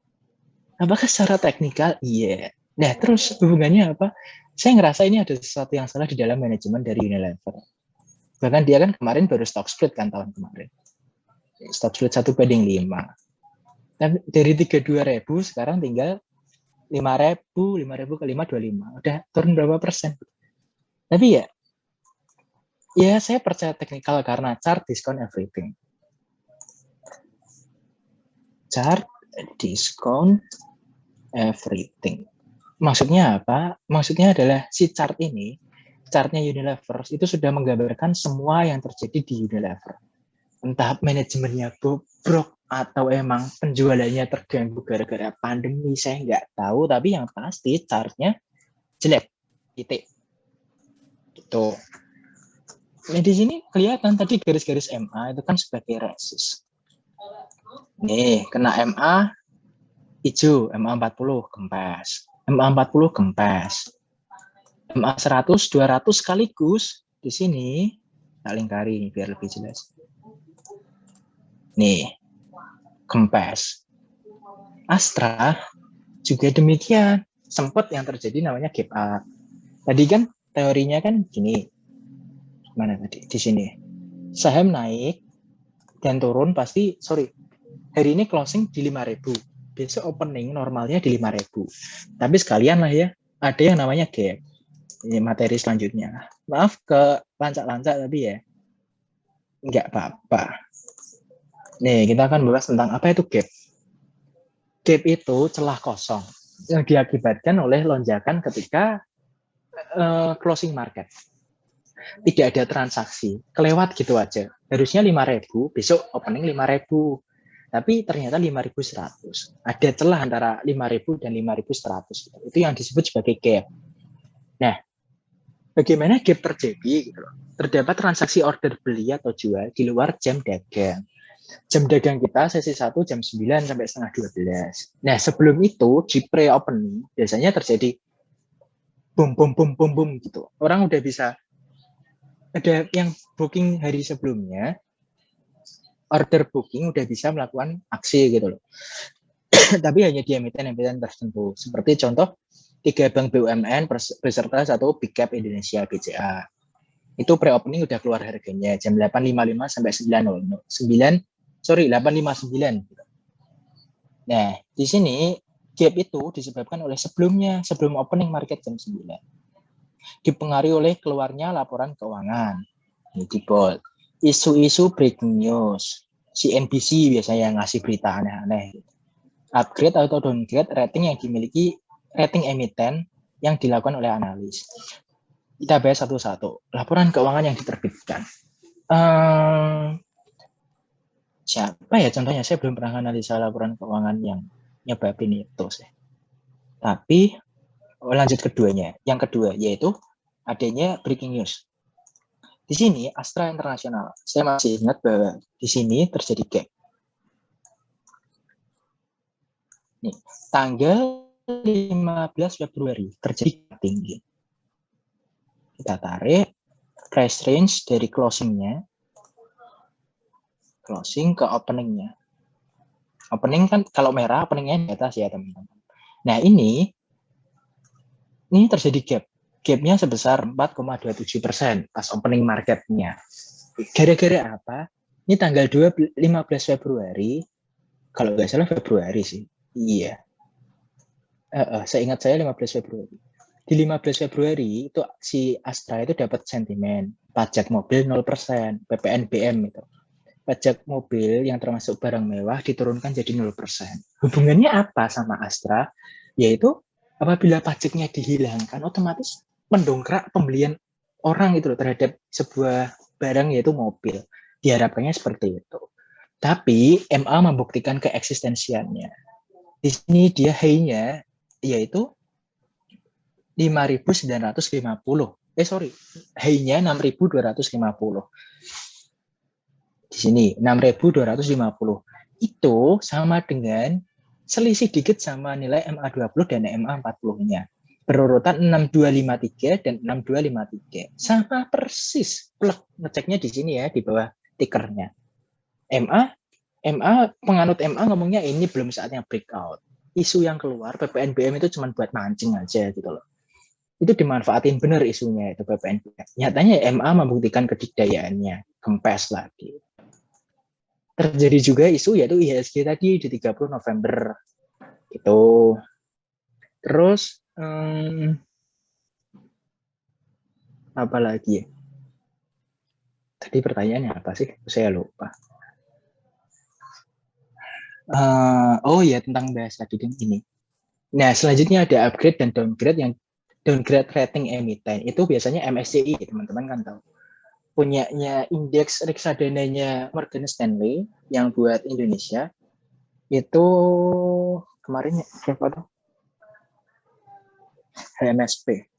Apakah secara teknikal? Iya. Nah, terus hubungannya apa? Saya ngerasa ini ada sesuatu yang salah di dalam manajemen dari Unilever. Bahkan dia kan kemarin baru stock split kan tahun kemarin. Stock split 1/5. Dan dari 32.000 sekarang tinggal 5.000 ke 5, 25. Udah turun berapa persen? Tapi ya saya percaya teknikal karena chart discount everything. Chart discount everything. Maksudnya apa? Maksudnya adalah si chart ini chartnya Unilever itu sudah menggambarkan semua yang terjadi di Unilever. Entah manajemennya bobrok atau emang penjualannya terganggu gara-gara pandemi, saya nggak tahu. Tapi yang pasti chartnya jelek, titik. Gitu. Nah, di sini kelihatan tadi garis-garis MA itu kan sebagai resist. Nih, kena MA hijau, MA 40 kempes. MA 40 kempes. MA 100, 200 sekaligus di sini tak lingkari biar lebih jelas. Nih, kempes. Astra juga demikian. Sempat yang terjadi namanya gap up. Tadi kan teorinya kan gini. Mana tadi? Di sini. Saham naik dan turun pasti, hari ini closing di 5.000. Besok opening normalnya di 5.000. Tapi sekalian lah ya, ada yang namanya gap. Ini materi selanjutnya. Maaf ke lancak-lancak tapi ya nggak apa-apa. Nih, kita akan bahas tentang apa itu gap. Gap itu celah kosong yang diakibatkan oleh lonjakan ketika closing market. Tidak ada transaksi, kelewat gitu aja. Harusnya 5.000, besok opening 5.000. Tapi ternyata 5.100. Ada celah antara 5.000 dan 5.100. Itu yang disebut sebagai gap. Nah, bagaimana gap terjadi gitu loh. Terdapat transaksi order beli atau jual di luar jam dagang. Jam dagang kita sesi 1 jam 9 sampai setengah 12. Nah, sebelum itu di pre-opening biasanya terjadi boom gitu. Orang udah bisa ada yang booking hari sebelumnya, order booking udah bisa melakukan aksi gitu loh. Tapi hanya di emiten-emiten tertentu. Seperti contoh 3 bank BUMN beserta 1 Big Cap Indonesia BCA. Itu pre-opening udah keluar harganya jam 8.55 sampai 8.59. Nah, di sini gap itu disebabkan oleh sebelum opening market jam 9. Dipengaruhi oleh keluarnya laporan keuangan. Ini di bold. Isu-isu breaking news. CNBC biasanya yang ngasih berita aneh-aneh. Upgrade atau downgrade rating yang dimiliki rating emiten yang dilakukan oleh analis. Kita bahas satu-satu. Laporan keuangan yang diterbitkan. Siapa ya contohnya? Saya belum pernah analisa laporan keuangan yang nyebabin itu sih. Tapi lanjut keduanya. Yang kedua yaitu adanya breaking news. Di sini Astra International. Saya masih ingat bahwa di sini terjadi gap. Nih, tanggal 15 Februari terjadi tinggi. Kita tarik price range dari closing-nya. Closing ke opening-nya. Opening kan kalau merah opening-nya di atas ya teman-teman. Nah ini terjadi gap. Gap-nya sebesar 4,27% pas opening market-nya. Gara-gara apa? Ini tanggal 15 Februari. Kalau nggak salah Februari sih. Iya. Saya ingat saya 15 Februari. Di 15 Februari itu si Astra itu dapat sentimen. Pajak mobil 0%. PPNBM itu. Pajak mobil yang termasuk barang mewah diturunkan jadi 0%. Hubungannya apa sama Astra? Yaitu apabila pajaknya dihilangkan, otomatis mendongkrak pembelian orang itu terhadap sebuah barang yaitu mobil. Diharapkannya seperti itu. Tapi MA membuktikan keeksistensiannya. Di sini dia high-nya yaitu 5.950. High-nya 6.250. Di sini 6.250. Itu sama dengan selisih dikit sama nilai MA20 dan MA40-nya. Berurutan 6253 dan 6253. Sama persis. Plek ngeceknya di sini ya, di bawah tikernya. Penganut MA ngomongnya ini belum saatnya breakout. Isu yang keluar PPNBM itu cuma buat mancing aja gitu loh. Itu dimanfaatin benar isunya itu PPNBM. Nyatanya MA membuktikan kedikdayaannya. Kempes lagi. Terjadi juga isu yaitu IHSG tadi di 30 November. Itu. Terus apa lagi? Tadi pertanyaannya apa sih? Saya lupa. Oh ya tentang bahas tadi ini. Nah selanjutnya ada upgrade dan downgrade yang downgrade rating emiten itu biasanya MSCI, teman-teman kan tahu. Punyanya indeks reksadananya Morgan Stanley yang buat Indonesia itu kemarin berapa tuh? HMSP.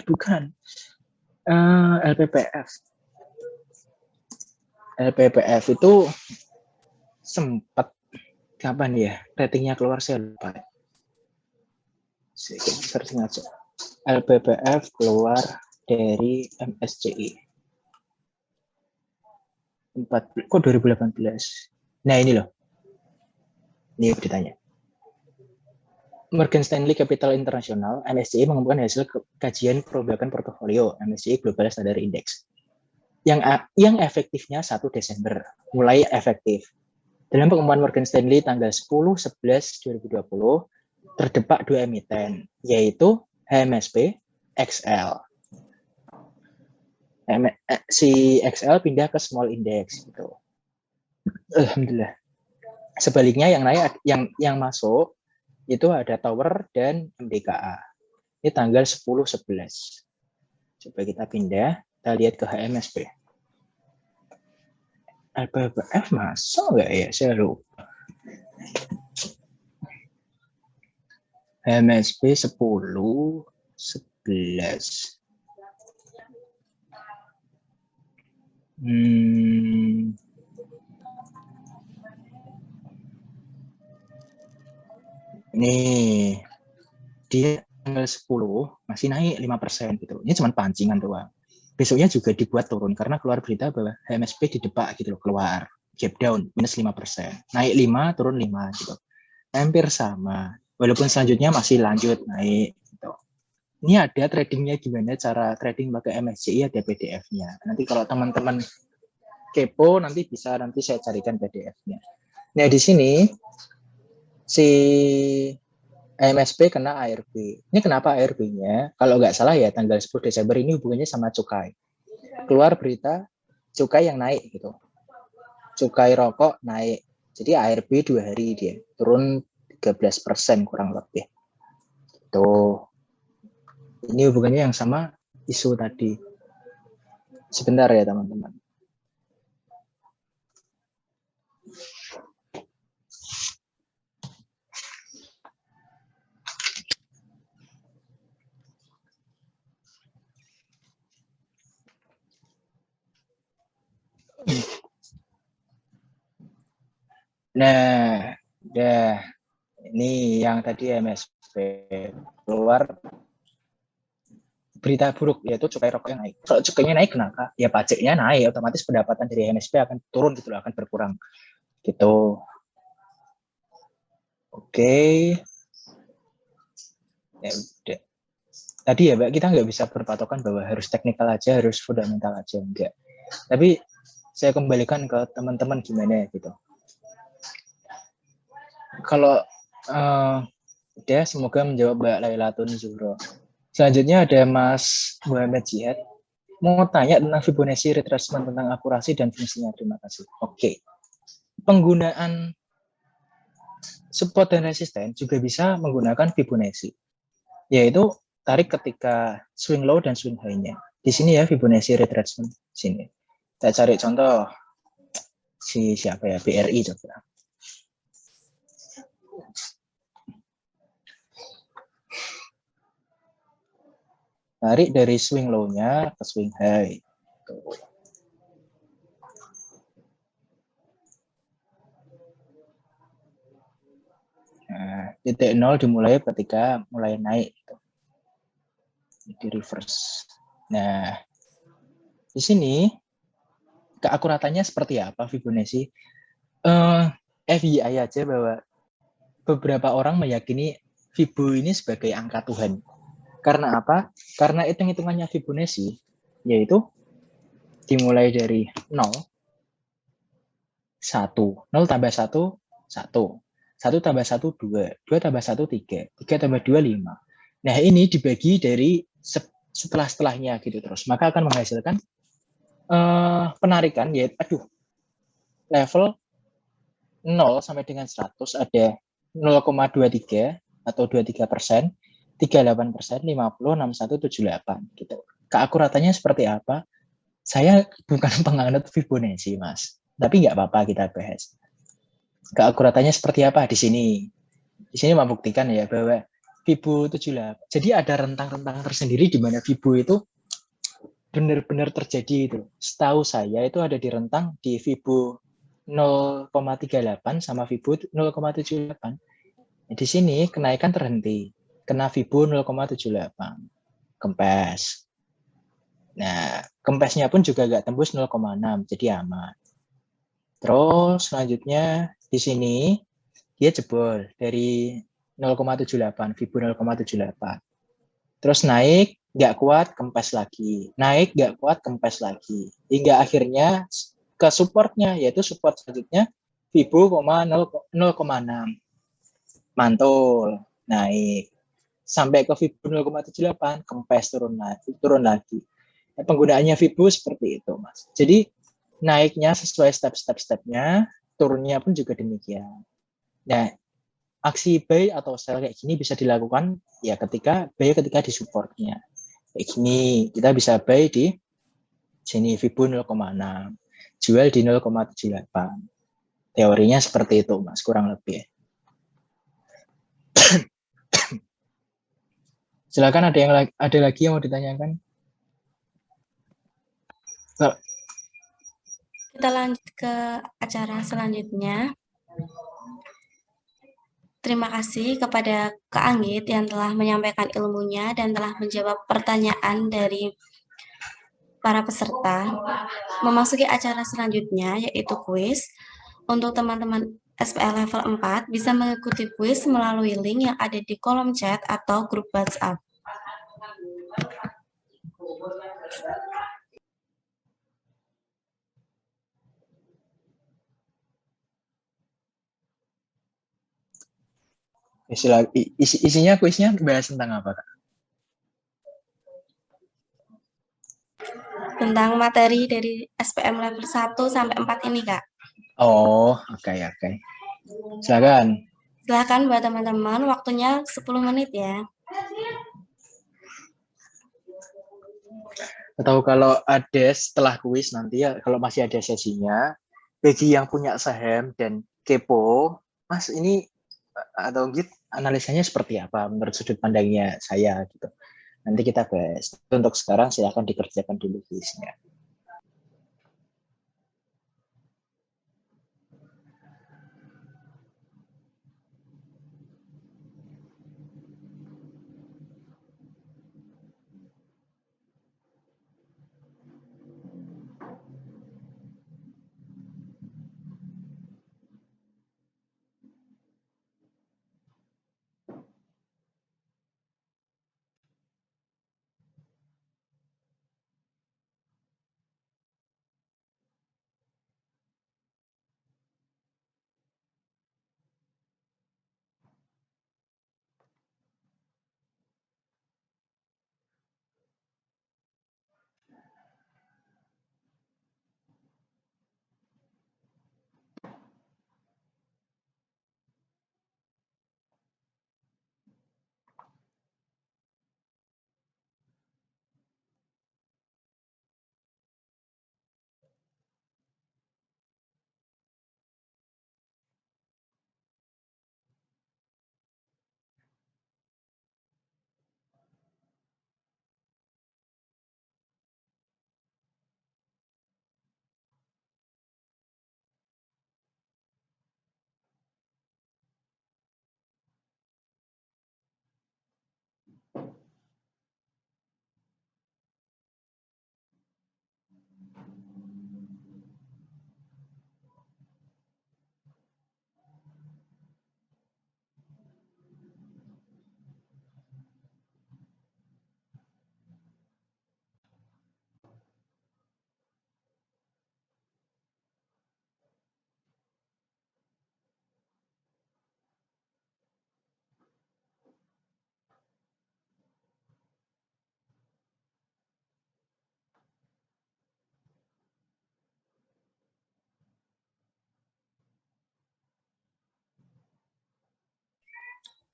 Bukan. LPPF. LPPF itu sempat kapan ya ratingnya keluar, saya lupa. Searching aja. LPPF keluar dari MSCI. Kok 2018? Nah ini loh. Ini beritanya. Morgan Stanley Capital International, MSCI mengumpulkan hasil kajian perombakan portofolio MSCI Global Standard Index yang efektifnya 1 Desember mulai efektif. Dalam pengumuman Morgan Stanley tanggal 10/11/2020 terdapat 2 emiten, yaitu HMSP XL. Si XL pindah ke small index gitu. Alhamdulillah. Sebaliknya yang naik yang masuk itu ada Tower dan MDKA. Ini tanggal 10/11. Coba kita pindah, kita lihat ke HMSP. LPPF masuk nggak ya? Saya lupa. HMSP 10/11. Nih, dia tanggal 10 masih naik 5% gitu. Ini cuma pancingan doang. Besoknya juga dibuat turun karena keluar berita bahwa HMSP didepak gitu loh, keluar gap down minus 5%. Naik 5, turun 5 gitu. Hampir sama. Walaupun selanjutnya masih lanjut naik gitu. Ini ada tradingnya gimana, cara trading pakai MSCI, ada PDF-nya. Nanti kalau teman-teman kepo nanti saya carikan PDF-nya. Nah, di sini si MSP kena ARB. Ini kenapa ARB-nya? Kalau nggak salah ya tanggal 10 Desember ini hubungannya sama cukai. Keluar berita cukai yang naik gitu. Cukai rokok naik. Jadi ARB 2 hari dia turun 13% kurang lebih. Tuh. Ini hubungannya yang sama isu tadi. Sebentar ya teman-teman. Nah, ini yang tadi MSP keluar berita buruk, yaitu cukai rokok yang naik. Kalau cukainya naik, kenapa? Ya pajaknya naik, otomatis pendapatan dari MSP akan turun gitu, akan berkurang. Gitu. Oke. Ya udah. Tadi ya Mbak, kita nggak bisa berpatokan bahwa harus teknikal aja, harus fundamental aja, enggak. Tapi saya kembalikan ke teman-teman gimana gitu. Kalau udah, semoga menjawab Mbak Lailatun Zuhro. Selanjutnya ada Mas Muhammad Jihad. Mau tanya tentang Fibonacci retracement, tentang akurasi dan fungsinya. Terima kasih. Oke. Penggunaan support dan resisten juga bisa menggunakan Fibonacci. Yaitu tarik ketika swing low dan swing high-nya. Di sini ya Fibonacci retracement. Sini. Kita cari contoh siapa ya? BRI coba. Tarik dari swing low-nya ke swing high. Tuh. Nah, titik 0 dimulai ketika mulai naik. Gitu. Di reverse. Nah, di sini keakuratannya seperti apa Fibonacci? FYI aja bahwa beberapa orang meyakini Fibo ini sebagai angka Tuhan. Karena apa? Karena hitung-hitungannya Fibonacci, yaitu dimulai dari 0, 1, 0 tambah 1, 1. 1 tambah 1, 2. 2 tambah 1, 3. 3 tambah 2, 5. Nah, ini dibagi dari setelah-setelahnya gitu terus. Maka akan menghasilkan penarikan, yaitu level 0 sampai dengan 100 ada 0,23 atau 23%. 38%, 50, 61, 78 gitu. Keakuratannya seperti apa? Saya bukan penganut Fibonacci, Mas. Tapi nggak apa-apa kita bahas. Keakuratannya seperti apa di sini? Di sini membuktikan ya bahwa Fibo 78. Jadi ada rentang-rentang tersendiri di mana Fibo itu benar-benar terjadi itu. Setahu saya itu ada di rentang di Fibo 0,38 sama Fibo 0,78. Di sini kenaikan terhenti. Kena Fibo 0,78. Kempes. Nah, kempesnya pun juga nggak tembus 0,6, jadi aman. Terus selanjutnya di sini dia jebol dari 0,78, Fibo 0,78. Terus naik, nggak kuat, kempes lagi. Naik, nggak kuat, kempes lagi. Hingga akhirnya ke supportnya, yaitu support selanjutnya Fibo 0,6. Mantul, naik. Sampai ke Fibo 0,78, kempes turun lagi. Penggunaannya Fibo seperti itu, Mas. Jadi naiknya sesuai step-stepnya, turunnya pun juga demikian. Nah, aksi buy atau sell kayak gini bisa dilakukan ya ketika di supportnya. Kayak gini, kita bisa buy di sini Fibo 0,6, jual di 0,78. Teorinya seperti itu, Mas, kurang lebih. Silakan ada lagi yang mau ditanyakan? Kita lanjut ke acara selanjutnya. Terima kasih kepada Kak Anggit yang telah menyampaikan ilmunya dan telah menjawab pertanyaan dari para peserta. Memasuki acara selanjutnya yaitu kuis. Untuk teman-teman SPL level 4 bisa mengikuti kuis melalui link yang ada di kolom chat atau grup WhatsApp. Isinya kuisnya bahas tentang apa, Kak? Tentang materi dari SPM level 1 sampai 4 ini, Kak. Oh, oke. Silakan. Silakan buat teman-teman, waktunya 10 menit ya. Atau kalau ada setelah kuis nanti ya, kalau masih ada sesinya, bagi yang punya saham dan kepo, Mas ini atau gitu analisanya seperti apa menurut sudut pandangnya saya gitu. Nanti kita bahas. Untuk sekarang silakan dikerjakan dulu kuisnya.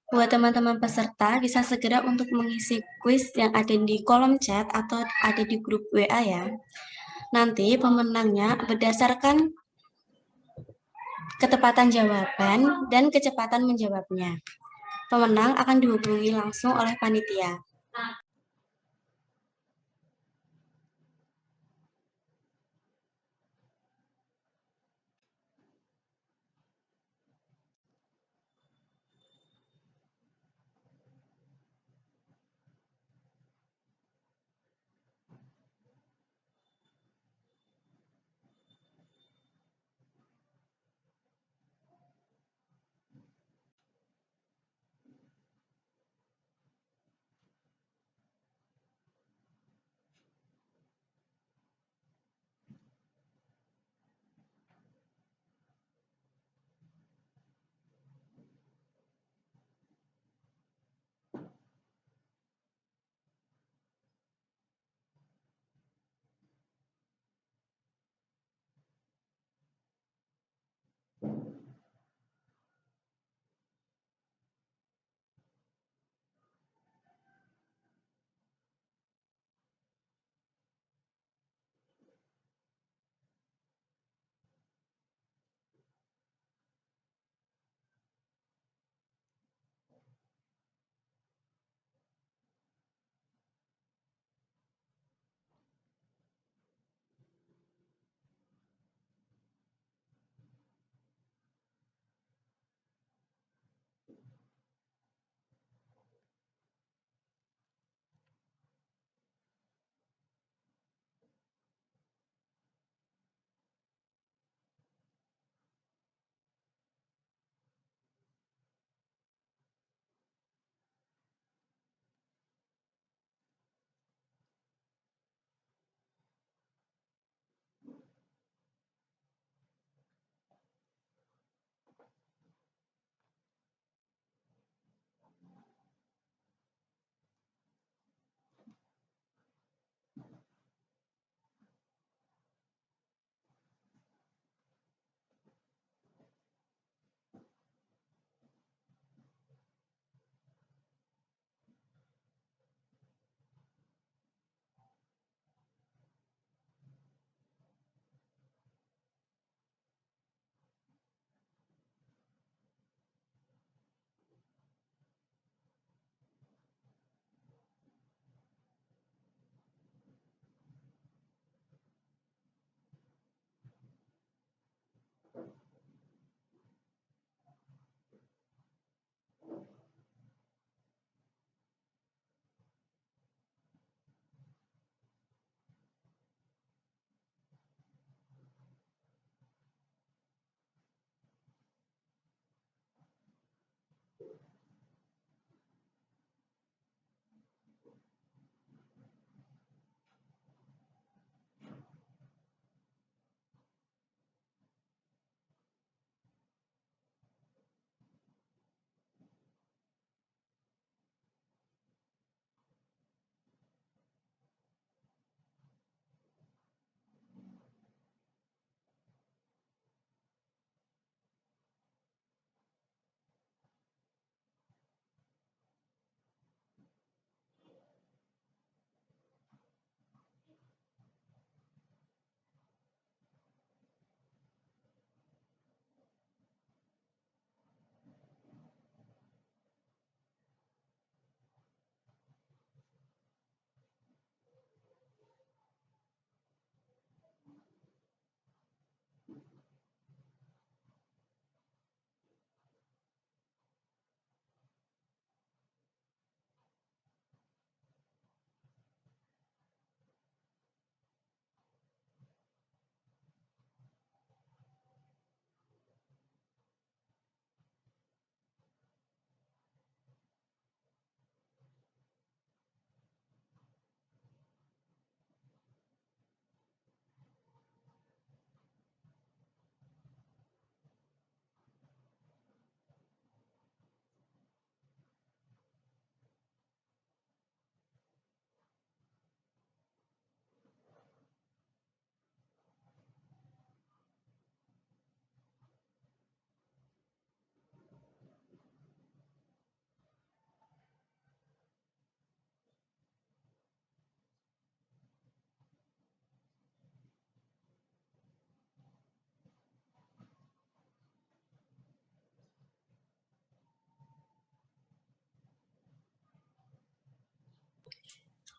Buat teman-teman peserta, bisa segera untuk mengisi kuis yang ada di kolom chat atau ada di grup WA ya. Nanti pemenangnya berdasarkan ketepatan jawaban dan kecepatan menjawabnya. Pemenang akan dihubungi langsung oleh panitia.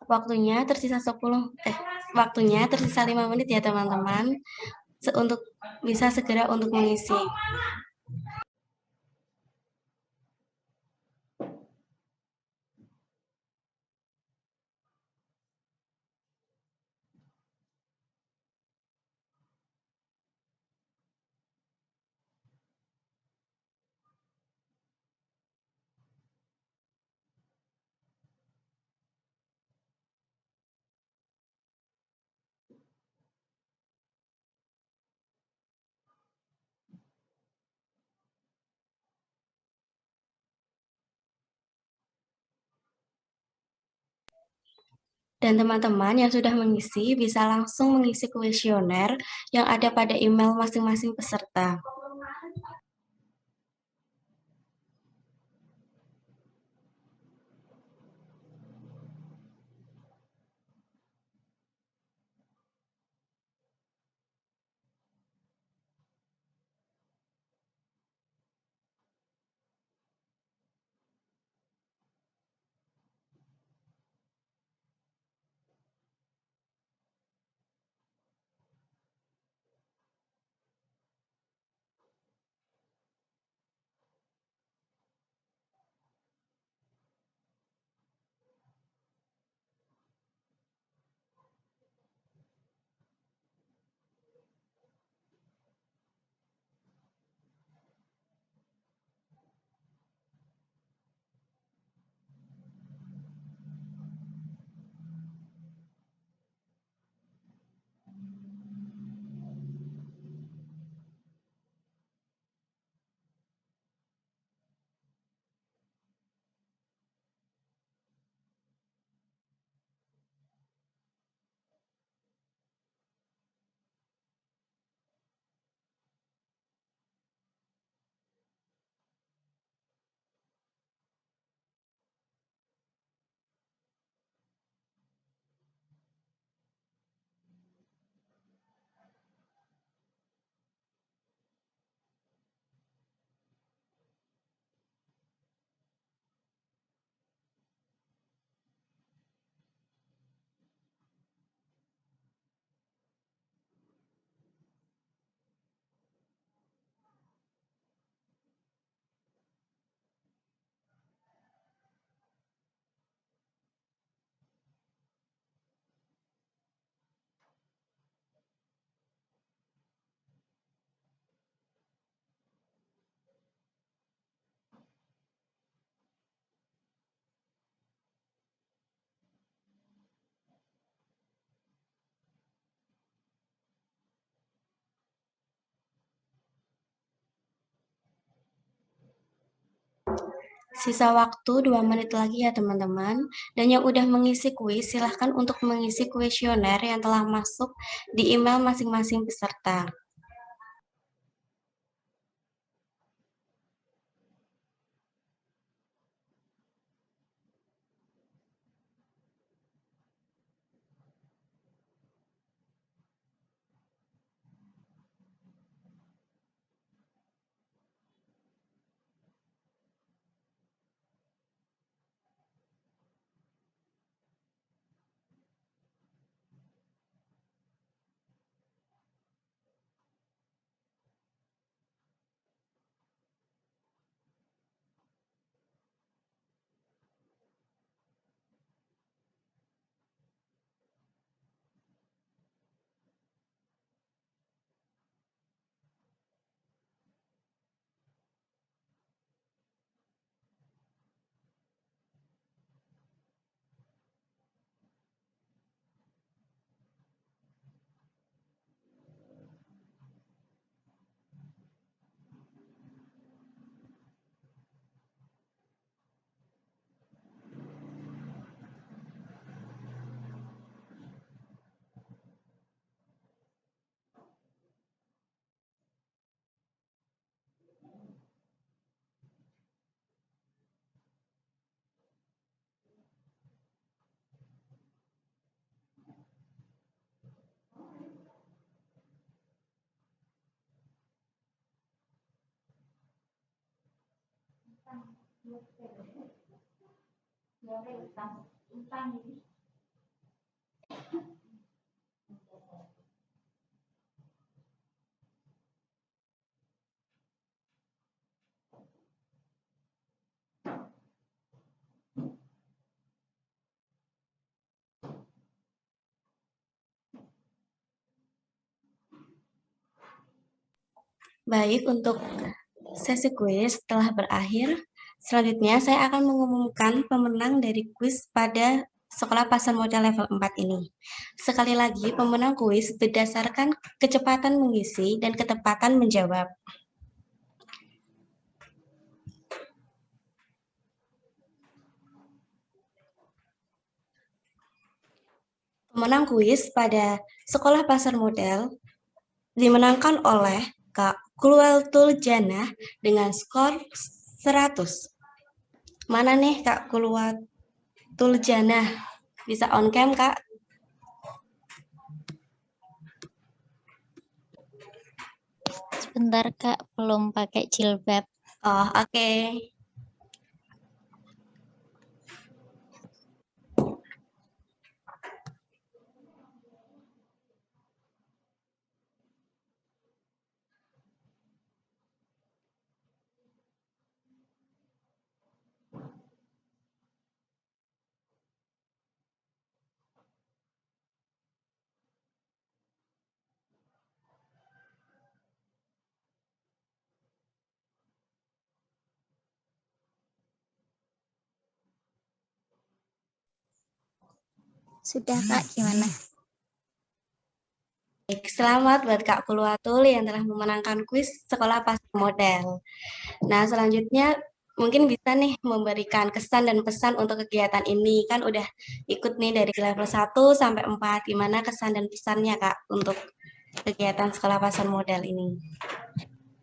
Waktunya tersisa 5 menit ya teman-teman, untuk bisa segera untuk mengisi. Dan teman-teman yang sudah mengisi bisa langsung mengisi kuesioner yang ada pada email masing-masing peserta. Sisa waktu 2 menit lagi ya teman-teman. Dan yang udah mengisi kuis, silahkan untuk mengisi kuesioner yang telah masuk di email masing-masing peserta. Baik, untuk sesi kuis telah berakhir. Selanjutnya, saya akan mengumumkan pemenang dari kuis pada Sekolah Pasar Modal level 4 ini. Sekali lagi, pemenang kuis berdasarkan kecepatan mengisi dan ketepatan menjawab. Pemenang kuis pada Sekolah Pasar Modal dimenangkan oleh Kak Kulwatul Janah dengan skor 100. Mana nih Kak Kulwatul Janah? Bisa on cam, Kak? Sebentar Kak, belum pakai jilbab. Oh, oke. Sudah Kak, gimana? Baik, selamat buat Kak Kulwatul yang telah memenangkan kuis Sekolah Pasar Modal. Nah, selanjutnya mungkin bisa nih memberikan kesan dan pesan untuk kegiatan ini. Kan udah ikut nih dari level 1 sampai 4. Gimana kesan dan pesannya, Kak, untuk kegiatan Sekolah Pasar Modal ini?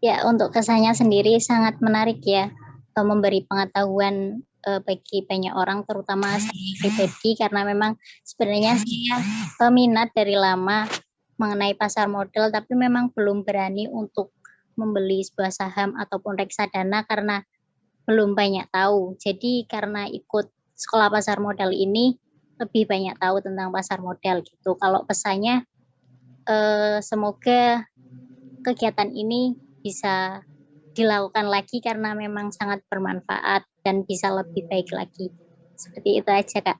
Ya, untuk kesannya sendiri sangat menarik ya, memberi pengetahuan bagi banyak orang, terutama saya pribadi, karena memang sebenarnya saya peminat dari lama mengenai pasar modal, tapi memang belum berani untuk membeli sebuah saham ataupun reksadana karena belum banyak tahu. Jadi karena ikut sekolah pasar modal ini, lebih banyak tahu tentang pasar modal gitu. Kalau pesannya, semoga kegiatan ini bisa dilakukan lagi karena memang sangat bermanfaat dan bisa lebih baik lagi. Seperti itu aja, Kak.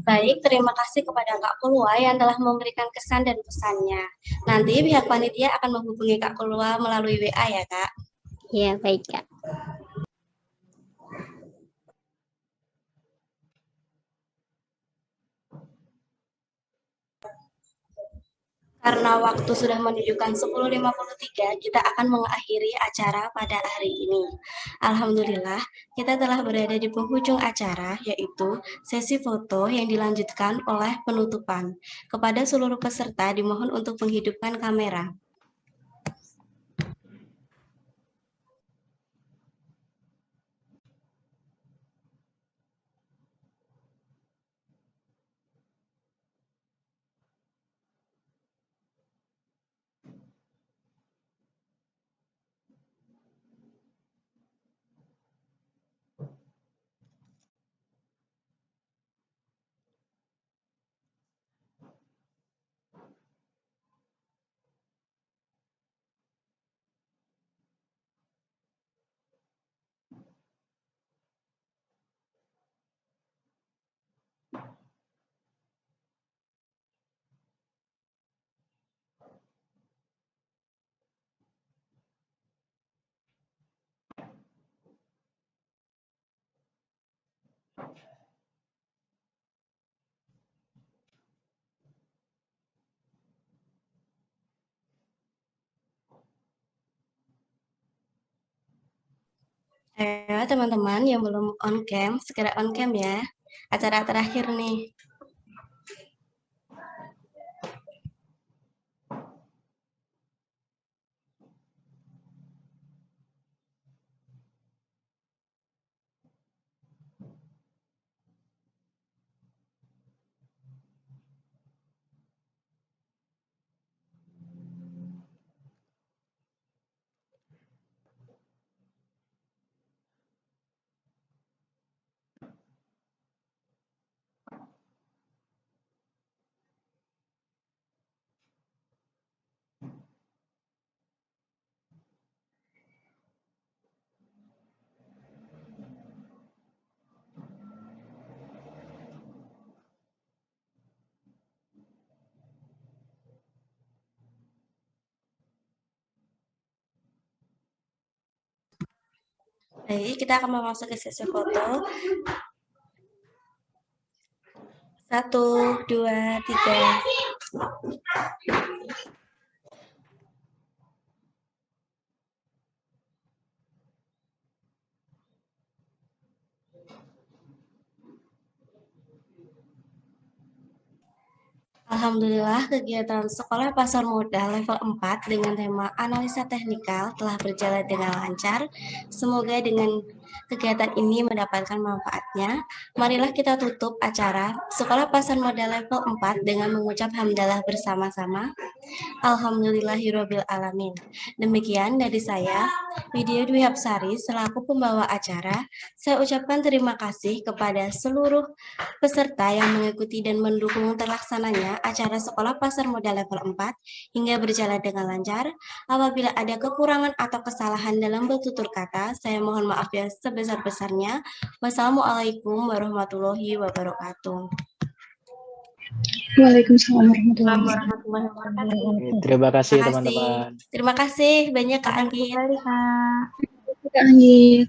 Baik, terima kasih kepada Kak Kulwa yang telah memberikan kesan dan pesannya. Nanti pihak panitia akan menghubungi Kak Kulwa melalui WA ya, Kak. Ya, baik, Kak. Karena waktu sudah menunjukkan 10.53, kita akan mengakhiri acara pada hari ini. Alhamdulillah, kita telah berada di penghujung acara, yaitu sesi foto yang dilanjutkan oleh penutupan. Kepada seluruh peserta dimohon untuk menghidupkan kamera. Ayo teman-teman yang belum on cam, segera on cam ya. Acara terakhir nih. Baik, kita akan memasuki sesi foto. 1, 2, 3. Alhamdulillah, kegiatan Sekolah Pasar Modal level 4 dengan tema analisa teknikal telah berjalan dengan lancar. Semoga dengan kegiatan ini mendapatkan manfaatnya. Marilah kita tutup acara Sekolah Pasar Modal level 4 dengan mengucap hamdalah bersama-sama. Alhamdulillahirabbil alamin. Demikian dari saya, Widya Dwi Hapsari selaku pembawa acara. Saya ucapkan terima kasih kepada seluruh peserta yang mengikuti dan mendukung terlaksananya acara Sekolah Pasar Modal level 4 hingga berjalan dengan lancar. Apabila ada kekurangan atau kesalahan dalam bertutur kata, saya mohon maaf yang sebesar-besarnya. Wassalamualaikum warahmatullahi wabarakatuh. Waalaikumsalam warahmatullahi Warahmatullahi wabarakatuh. Terima kasih Terima kasih. teman-teman. Terima kasih banyak Kak Sampai Anggit. kembali, Kak. wabarakatuh. Kak Anggit.